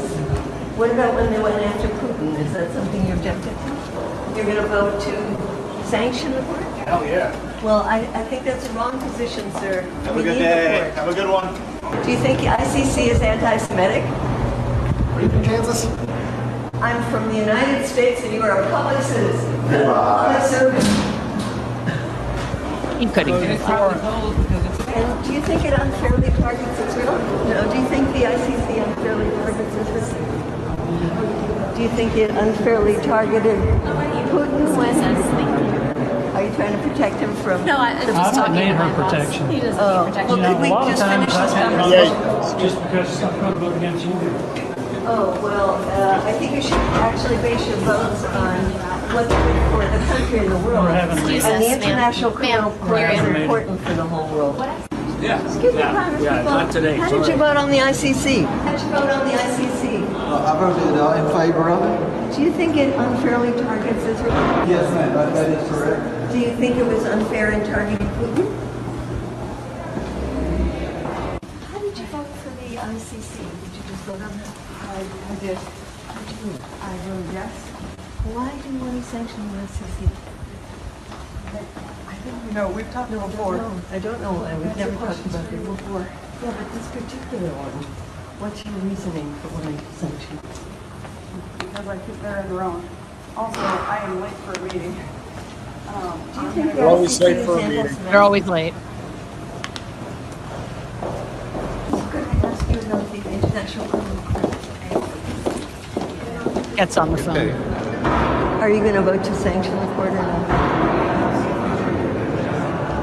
What about when they went after Putin? Is that something you objected to? You're going to vote to sanction the court? Hell yeah. Well, I think that's a wrong position, sir. Have a good day. Have a good one. Do you think the ICC is anti-Semitic? Are you from Kansas? I'm from the United States and you are a public citizen. Public servant. He couldn't get it. And do you think it unfairly targets Israel? No. Do you think the ICC unfairly targets Israel? Do you think it unfairly targeted Putin when... Are you trying to protect him from... No, I don't need her protection. He doesn't need protection. Well, could we just finish this conversation? Just because I'm going to vote against you. Oh, well, I think you should actually base your votes on what's good for the country and the world. And the International Criminal Court is important for the whole world. Excuse me, Congressman. not today. How did you vote on the ICC? How did you vote on the ICC? I voted in favor of it. Do you think it unfairly targets Israel? Yes, ma'am, that is correct. Do you think it was unfair in targeting Putin? How did you vote for the ICC? Did you just vote on that? I did. How did you vote? I voted yes. Why do you want to sanction the ICC? I think you know, we've talked before. No, I don't know why. We've never talked about it before. Yeah, but this particular one, what's your reasoning for wanting to sanction? Because I think they're in the wrong. Also, I am late for a meeting. Do you think We're always late for a meeting. They're always late. Could I ask you about the International Criminal Court? Gets on the phone. Are you going to vote to sanction the court or not?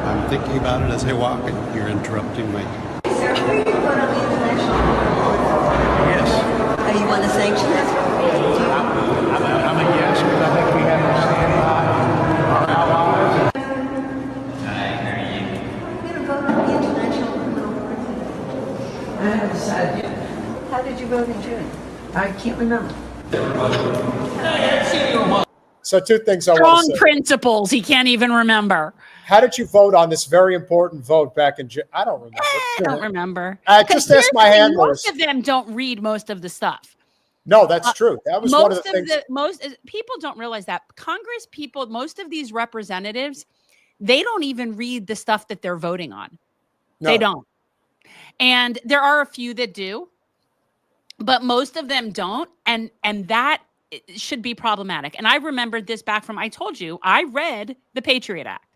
I'm thinking about it as I walk, and you're interrupting me. Sir, are you going to vote on the International Criminal Court? Yes. Are you want to sanction it? I'm a yes, because I think we have to stand by our allies. Are you going to vote on the International Criminal Court today? I haven't decided yet. How did you vote in June? I can't remember. So two things I want Strong to say. principles. He can't even remember. How did you vote on this very important vote back in June? I don't remember. I don't remember. Just Because ask my here's the thing, handlers. Most of them don't read most of the stuff. No, that's true. That was one of the things. Most people don't realize that Congress people, most of these representatives, they don't even read the stuff that they're voting on. No. They don't. And there are a few that do, but most of them don't. And that should be problematic. And I remembered this back from, I told you, I read the Patriot Act.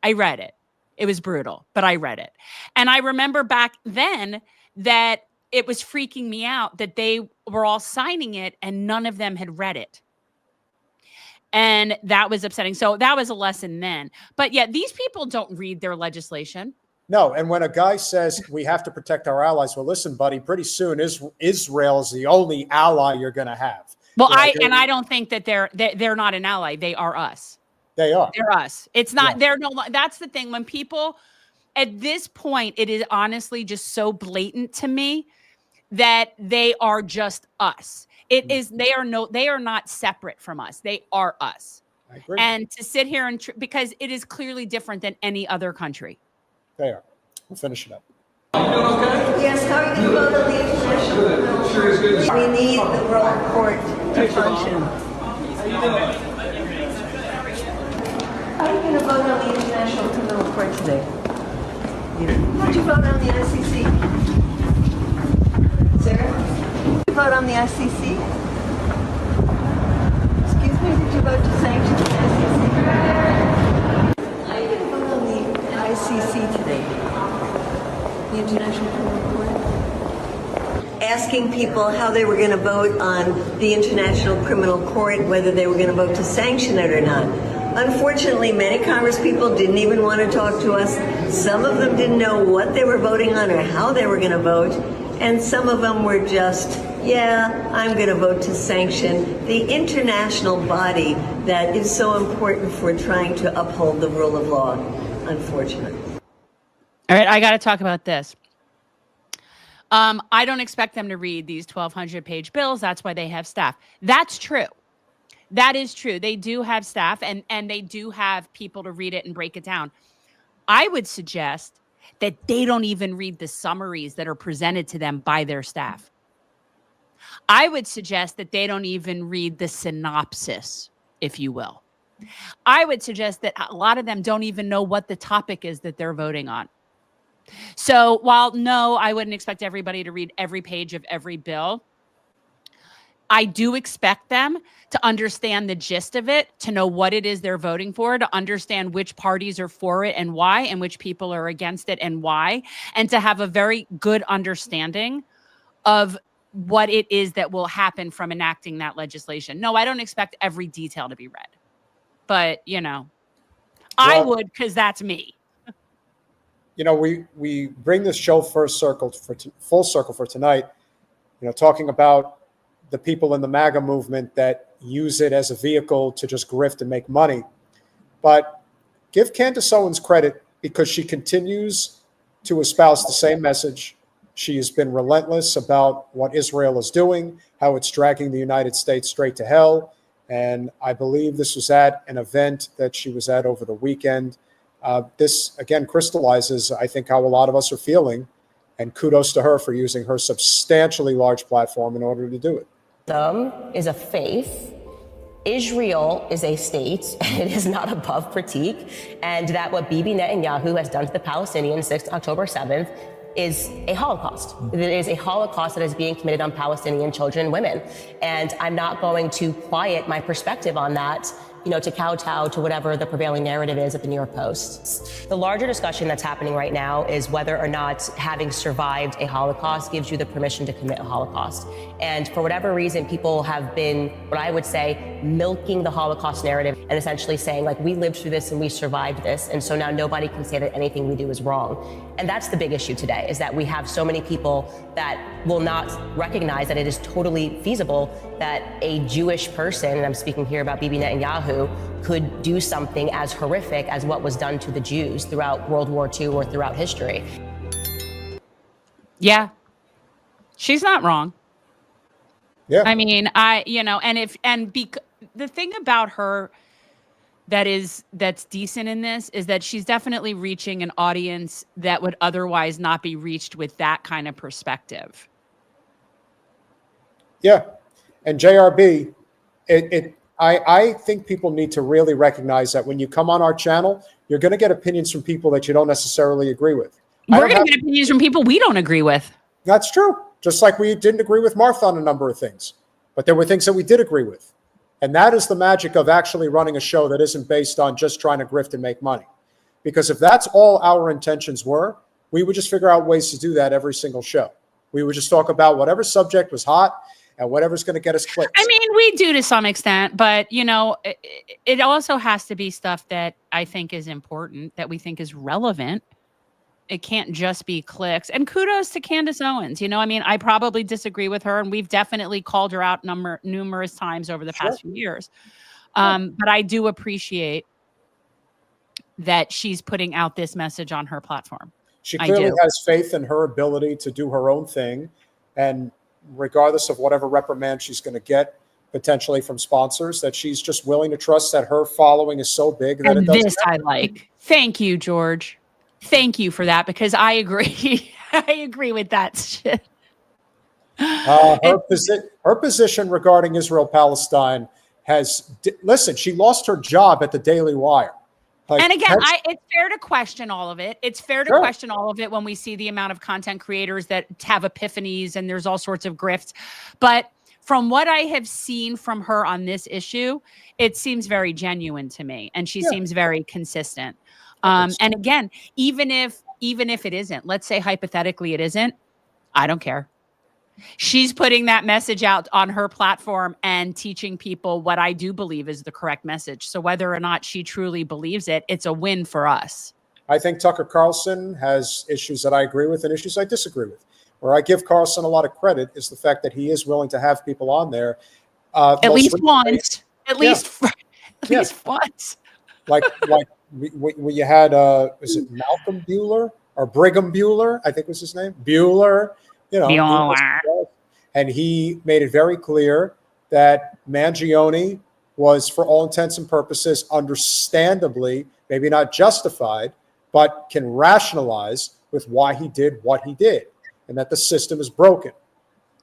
I read it. It was brutal, but I read it. And I remember back then that it was freaking me out that they were all signing it and none of them had read it. And that was upsetting. So that was a lesson then. But yeah, these people don't read their legislation. No, and when a guy says we have to protect our allies, well, listen, buddy, pretty soon Israel is the only ally you're going to have. Well, I don't think that they're not an ally. They are us. They are. They're us. It's not. They're no. That's the thing. When people, at this point, it is honestly just so blatant to me that they are just us. It is. They are not separate from us. They are us. I agree. And to sit here and because it is clearly different than any other country. They are. We'll finish it up. Yes, how are you going to vote on the International Criminal Court? We need the World Court to function. How are you going to vote on the International Criminal Court today? How did you vote on the ICC? Sarah? Did you vote on the ICC? Excuse me, did you vote to sanction the ICC? How are you going to vote on the ICC today? The International Criminal Court? asking people how they were going to vote on the International Criminal Court, whether they were going to vote to sanction it or not. Unfortunately, many Congress people didn't even want to talk to us. Some of them didn't know what they were voting on or how they were going to vote. And some of them were just, yeah, I'm going to vote to sanction the international body that is so important for trying to uphold the rule of law, unfortunately. All right, I got to talk about this. I don't expect them to read these 1,200-page bills. That's why they have staff. That's true. That is true. They do have staff, and they do have people to read it and break it down. I would suggest that they don't even read the summaries that are presented to them by their staff. I would suggest that they don't even read the synopsis, if you will. I would suggest that a lot of them don't even know what the topic is that they're voting on. So while no, I wouldn't expect everybody to read every page of every bill, I do expect them to understand the gist of it, to know what it is they're voting for, to understand which parties are for it and why, and which people are against it and why, and to have a very good understanding of what it is that will happen from enacting that legislation. No, I don't expect every detail to be read, but I would, because that's me. We bring this show full circle for tonight, talking about the people in the MAGA movement that use it as a vehicle to just grift and make money. But give Candace Owens credit, because she continues to espouse the same message. She has been relentless about what Israel is doing, how it's dragging the United States straight to hell. And I believe this was at an event that she was at over the weekend. This, again, crystallizes, I think, how a lot of us are feeling. And kudos to her for using her substantially large platform in order to do it. Is a faith. Israel is a state, and it is not above critique. And that what Bibi Netanyahu has done to the Palestinians since October 7th is a Holocaust. It is a Holocaust that is being committed on Palestinian children and women. And I'm not going to quiet my perspective on that, to kowtow to whatever the prevailing narrative is at the New York Post. The larger discussion that's happening right now is whether or not having survived a Holocaust gives you the permission to commit a Holocaust. And for whatever reason, people have been, what I would say, milking the Holocaust narrative and essentially saying, we lived through this and we survived this. And so now nobody can say that anything we do is wrong. And that's the big issue today, is that we have so many people that will not recognize that it is totally feasible that a Jewish person, and I'm speaking here about Bibi Netanyahu, could do something as horrific as what was done to the Jews throughout World War II or throughout history. Yeah, she's not wrong. Yeah. I mean, the thing about her that's decent in this is that she's definitely reaching an audience that would otherwise not be reached with that kind of perspective. Yeah. And JRB, I think people need to really recognize that when you come on our channel, you're going to get opinions from people that you don't necessarily agree with. We're going to get opinions from people we don't agree with. That's true. Just like we didn't agree with Martha on a number of things, but there were things that we did agree with. And that is the magic of actually running a show that isn't based on just trying to grift and make money. Because if that's all our intentions were, we would just figure out ways to do that every single show. We would just talk about whatever subject was hot and whatever's going to get us clicks. I mean, we do to some extent, but it also has to be stuff that I think is important, that we think is relevant. It can't just be clicks. And kudos to Candace Owens. I probably disagree with her, and we've definitely called her out numerous times over the past few years. But I do appreciate that she's putting out this message on her platform. She clearly has faith in her ability to do her own thing. And regardless of whatever reprimand she's going to get potentially from sponsors, that she's just willing to trust that her following is so big that it doesn't this matter. I like. Thank you, George. Thank you for that, because I agree. I agree with that shit. Her position regarding Israel-Palestine listen, she lost her job at the Daily Wire. And again, it's fair to question all of it. It's fair to question all of it when we see the amount of content creators that have epiphanies and there's all sorts of grifts. But from what I have seen from her on this issue, it seems very genuine to me. And she seems very consistent. And again, even if it isn't, let's say hypothetically it isn't, I don't care. She's putting that message out on her platform and teaching people what I do believe is the correct message. So whether or not she truly believes it, it's a win for us. I think Tucker Carlson has issues that I agree with and issues I disagree with. Where I give Carlson a lot of credit is the fact that he is willing to have people on there. At least once. At least once. Like when you had, is it Malcolm Bueller or Brigham Bueller? I think was his name. Bueller. And he made it very clear that Mangione was, for all intents and purposes, understandably, maybe not justified, but can rationalize with why he did what he did, and that the system is broken.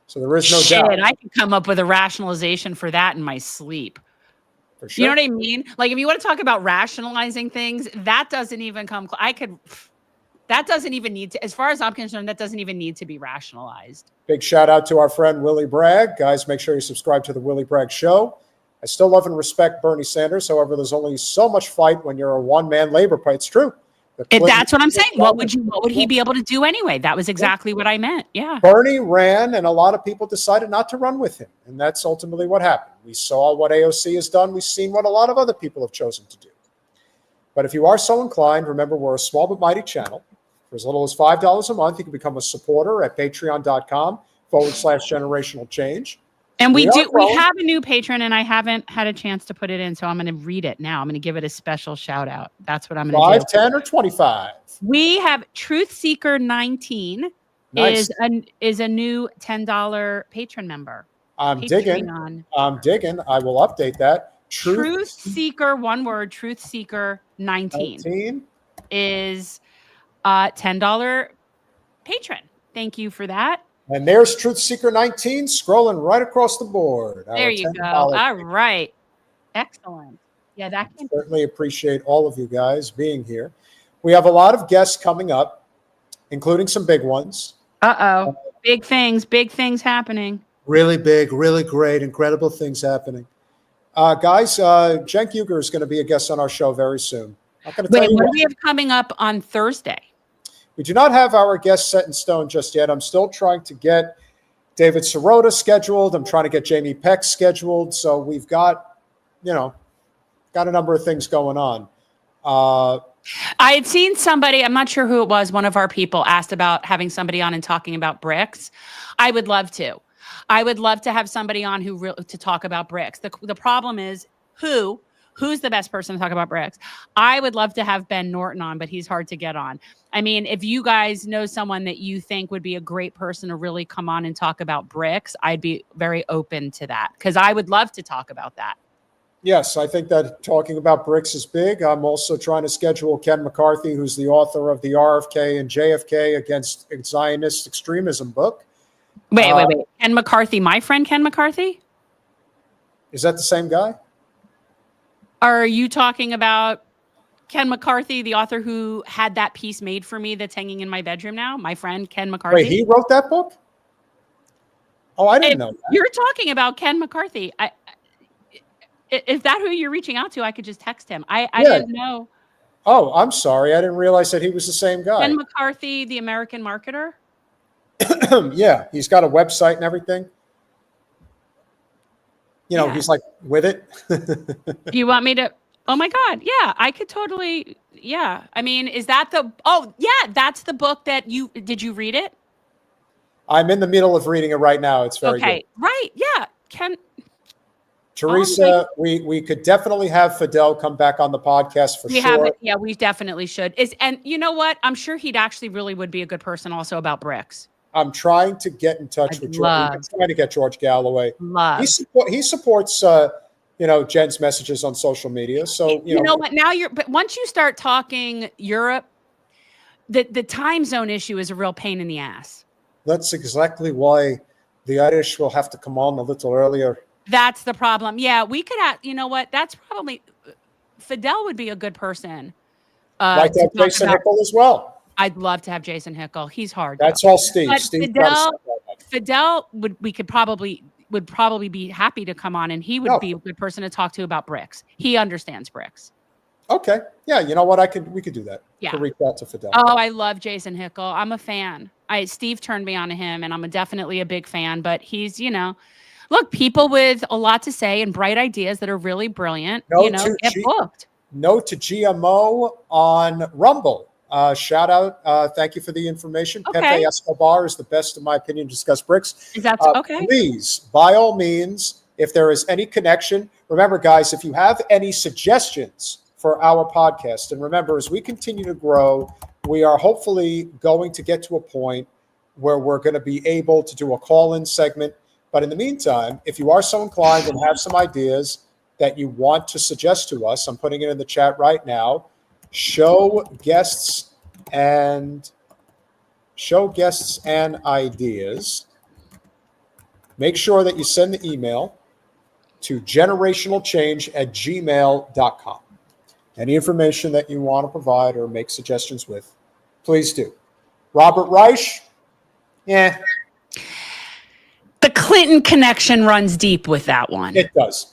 So there is no doubt. I can come up with a rationalization for that in my sleep. For sure. You know what I mean? Like, if you want to talk about rationalizing things, that doesn't even come. That doesn't even need to, as far as I'm concerned, that doesn't even need to be rationalized. Big shout out to our friend Willie Bragg. Guys, make sure you subscribe to the Willie Bragg Show. I still love and respect Bernie Sanders. However, there's only so much fight when you're a one-man labor party. It's true. That's what I'm saying. What would he be able to do anyway? That was exactly what I meant. Yeah. Bernie ran, and a lot of people decided not to run with him. And that's ultimately what happened. We saw what AOC has done. We've seen what a lot of other people have chosen to do. But if you are so inclined, remember, we're a small but mighty channel. For as little as $5 a month, you can become a supporter at patreon.com/generational change. And we have a new patron, and I haven't had a chance to put it in, so I'm going to read it now. I'm going to give it a special shout out. That's what I'm going to do. 5, 10, or 25. We have Truth Seeker 19 is a new $10 patron member. I'm digging. I will update that. Truth Seeker, one word, Truth Seeker 19 is $10 patron. Thank you for that. And there's Truth Seeker 19 scrolling right across the board. There you go. All right. Excellent. Yeah, that can certainly appreciate all of you guys being here. We have a lot of guests coming up, including some big ones. Big things happening. Really big, really great, incredible things happening. Guys, Cenk Uygur is going to be a guest on our show very soon. Wait, what do we have coming up on Thursday? We do not have our guest set in stone just yet. I'm still trying to get David Sirota scheduled. I'm trying to get Jamie Peck scheduled. So we've got a number of things going on. I had seen somebody, I'm not sure who it was, one of our people asked about having somebody on and talking about BRICS. I would love to. I would love to have somebody on to talk about BRICS. The problem is who's the best person to talk about BRICS? I would love to have Ben Norton on, but he's hard to get on. I mean, if you guys know someone that you think would be a great person to really come on and talk about BRICS, I'd be very open to that because I would love to talk about that. Yes, I think that talking about BRICS is big. I'm also trying to schedule Ken McCarthy, who's the author of the RFK and JFK Against Zionist Extremism book. Wait. Ken McCarthy, my friend Ken McCarthy? Is that the same guy? Are you talking about Ken McCarthy, the author who had that piece made for me that's hanging in my bedroom now? My friend Ken McCarthy. Wait, he wrote that book? Oh, I didn't know that. You're talking about Ken McCarthy. Is that who you're reaching out to? I could just text him. I didn't know. Oh, I'm sorry. I didn't realize that he was the same guy. Ken McCarthy, the American marketer? Yeah, he's got a website and everything. He's like with it. Do you want me to? Oh my God. Yeah, I could totally. Yeah. I mean, is that that's the book that did you read it? I'm in the middle of reading it right now. It's very good. Right. Yeah. Teresa, we could definitely have Fidel come back on the podcast for sure. Yeah, we definitely should. And you know what? I'm sure he'd actually really would be a good person also about BRICS. I'm trying to get in touch with George. I'm trying to get George Galloway. He supports Jen's messages on social media. So you know what? But once you start talking Europe, the time zone issue is a real pain in the ass. That's exactly why the Irish will have to come on a little earlier. That's the problem. Yeah, we could have. You know what? That's probably Fidel would be a good person. Like that Jason Hickel as well. I'd love to have Jason Hickel. He's hard. That's all Steve. But Fidel would probably be happy to come on, and he would be a good person to talk to about BRICS. He understands BRICS. Okay. Yeah. You know what? We could do that. Yeah. To reach out to Fidel. Oh, I love Jason Hickel. I'm a fan. Steve turned me on to him, and I'm definitely a big fan. But he's, look, people with a lot to say and bright ideas that are really brilliant, get booked. No to GMO on Rumble. Shout out. Thank you for the information. Okay. Pepe Escobar is the best, in my opinion, to discuss BRICS. Is that okay? Please, by all means, if there is any connection, remember, guys, if you have any suggestions for our podcast, and remember, as we continue to grow, we are hopefully going to get to a point where we're going to be able to do a call-in segment. But in the meantime, if you are so inclined and have some ideas that you want to suggest to us, I'm putting it in the chat right now. Show guests and ideas. Make sure that you send the email to generationalchange@gmail.com. Any information that you want to provide or make suggestions with, please do. Robert Reich, yeah. The Clinton connection runs deep with that one. It does.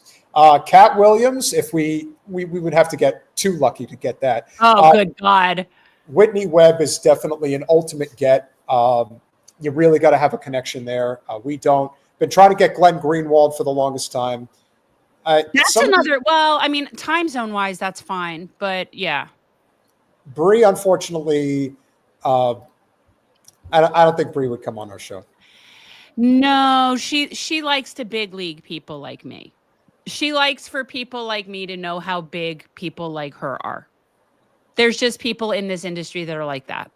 Cat Williams, if we would have to get too lucky to get that. Oh, good God. Whitney Webb is definitely an ultimate get. You really got to have a connection there. We don't. Been trying to get Glenn Greenwald for the longest time. That's another. Well, I mean, time zone wise, that's fine. But yeah. Bree, unfortunately, I don't think Bree would come on our show. No, she likes to big league people like me. She likes for people like me to know how big people like her are. There's just people in this industry that are like that.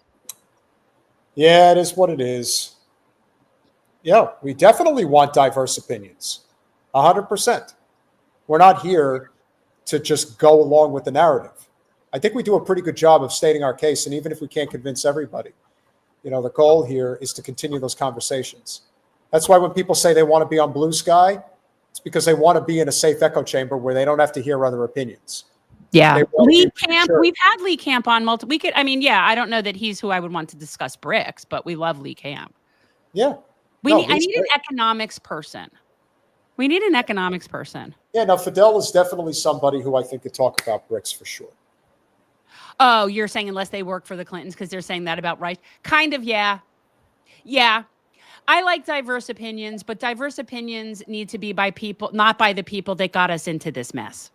Yeah, it is what it is. Yeah, we definitely want diverse opinions. 100%. We're not here to just go along with the narrative. I think we do a pretty good job of stating our case. And even if we can't convince everybody, the goal here is to continue those conversations. That's why when people say they want to be on Blue Sky, it's because they want to be in a safe echo chamber where they don't have to hear other opinions. Yeah. Lee Camp, sure. We've had Lee Camp on multiple. I don't know that he's who I would want to discuss BRICS, but we love Lee Camp. Yeah. I need an economics person. We need an economics person. Yeah, now Fidel is definitely somebody who I think could talk about BRICS for sure. Oh, you're saying unless they work for the Clintons because they're saying that about Rice? Kind of, yeah. Yeah. I like diverse opinions, but diverse opinions need to be by people, not by the people that got us into this mess.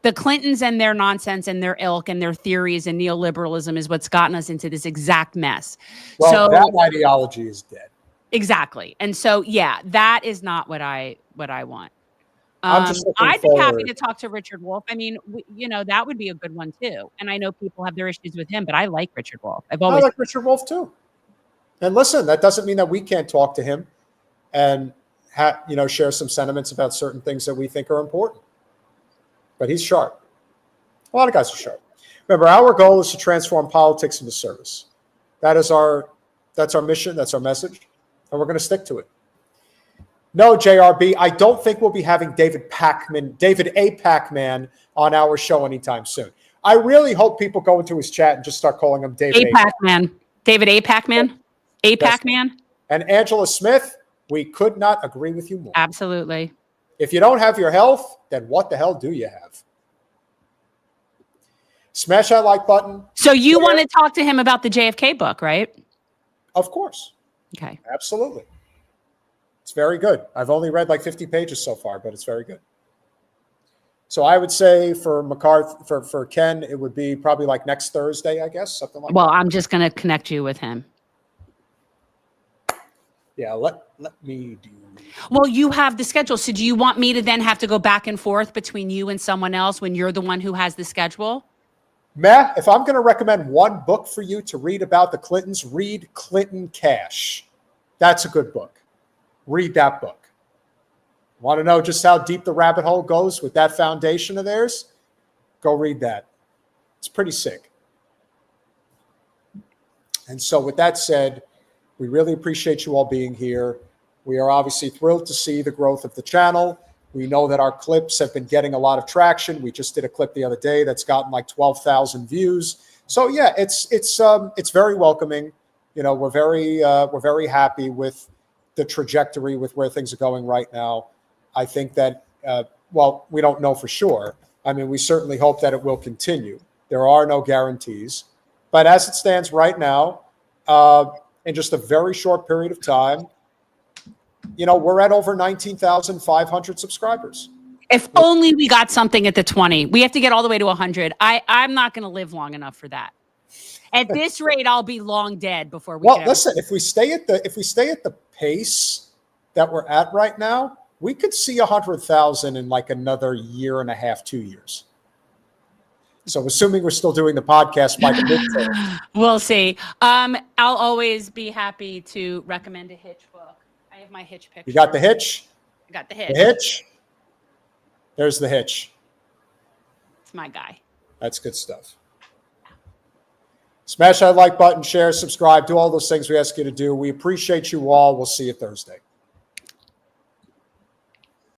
The Clintons and their nonsense and their ilk and their theories and neoliberalism is what's gotten us into this exact mess. Well, so that ideology is dead. Exactly. And so, yeah, that is not what I want. I'd be happy to talk to Richard Wolff. I mean, that would be a good one too. And I know people have their issues with him, but I like Richard Wolff. I like Richard Wolff too. And listen, that doesn't mean that we can't talk to him and share some sentiments about certain things that we think are important. But he's sharp. A lot of guys are sharp. Remember, our goal is to transform politics into service. That's our mission. That's our message. And we're going to stick to it. No, JRB, I don't think we'll be having David A. Pac-Man on our show anytime soon. I really hope people go into his chat and just start calling him David A. Pac-Man. David A. Pac-Man? A. Pac-Man? And Angela Smith, we could not agree with you more. Absolutely. If you don't have your health, then what the hell do you have? Smash that like button. So you want to talk to him about the JFK book, right? Of course. Okay. Absolutely. It's very good. I've only read like 50 pages so far, but it's very good. So I would say for McCarthy, for Ken, it would be probably like next Thursday, I guess, something like that. Well, I'm just going to connect you with him. Yeah, let me do. Well, you have the schedule. So do you want me to then have to go back and forth between you and someone else when you're the one who has the schedule? Matt, if I'm going to recommend one book for you to read about the Clintons, read Clinton Cash. That's a good book. Read that book. Want to know just how deep the rabbit hole goes with that foundation of theirs? Go read that. It's pretty sick. And so with that said, we really appreciate you all being here. We are obviously thrilled to see the growth of the channel. We know that our clips have been getting a lot of traction. We just did a clip the other day that's gotten like 12,000 views. So yeah, it's very welcoming. We're very happy with the trajectory with where things are going right now. I think that we don't know for sure, I mean, we certainly hope that it will continue. There are no guarantees. But as it stands right now, in just a very short period of time, we're at over 19,500 subscribers. If only we got something at the 20. We have to get all the way to 100. I'm not going to live long enough for that. At this rate, I'll be long dead before we. Well, listen, if we stay at the pace that we're at right now, we could see 100,000 in like another year and a half, 2 years. So, assuming we're still doing the podcast by the midterm, we'll see. I'll always be happy to recommend a Hitch book. I have my Hitch picture. You got the Hitch? I got the Hitch. The Hitch? There's the Hitch. It's my guy. That's good stuff. Smash that like button, share, subscribe, do all those things we ask you to do. We appreciate you all. We'll see you Thursday.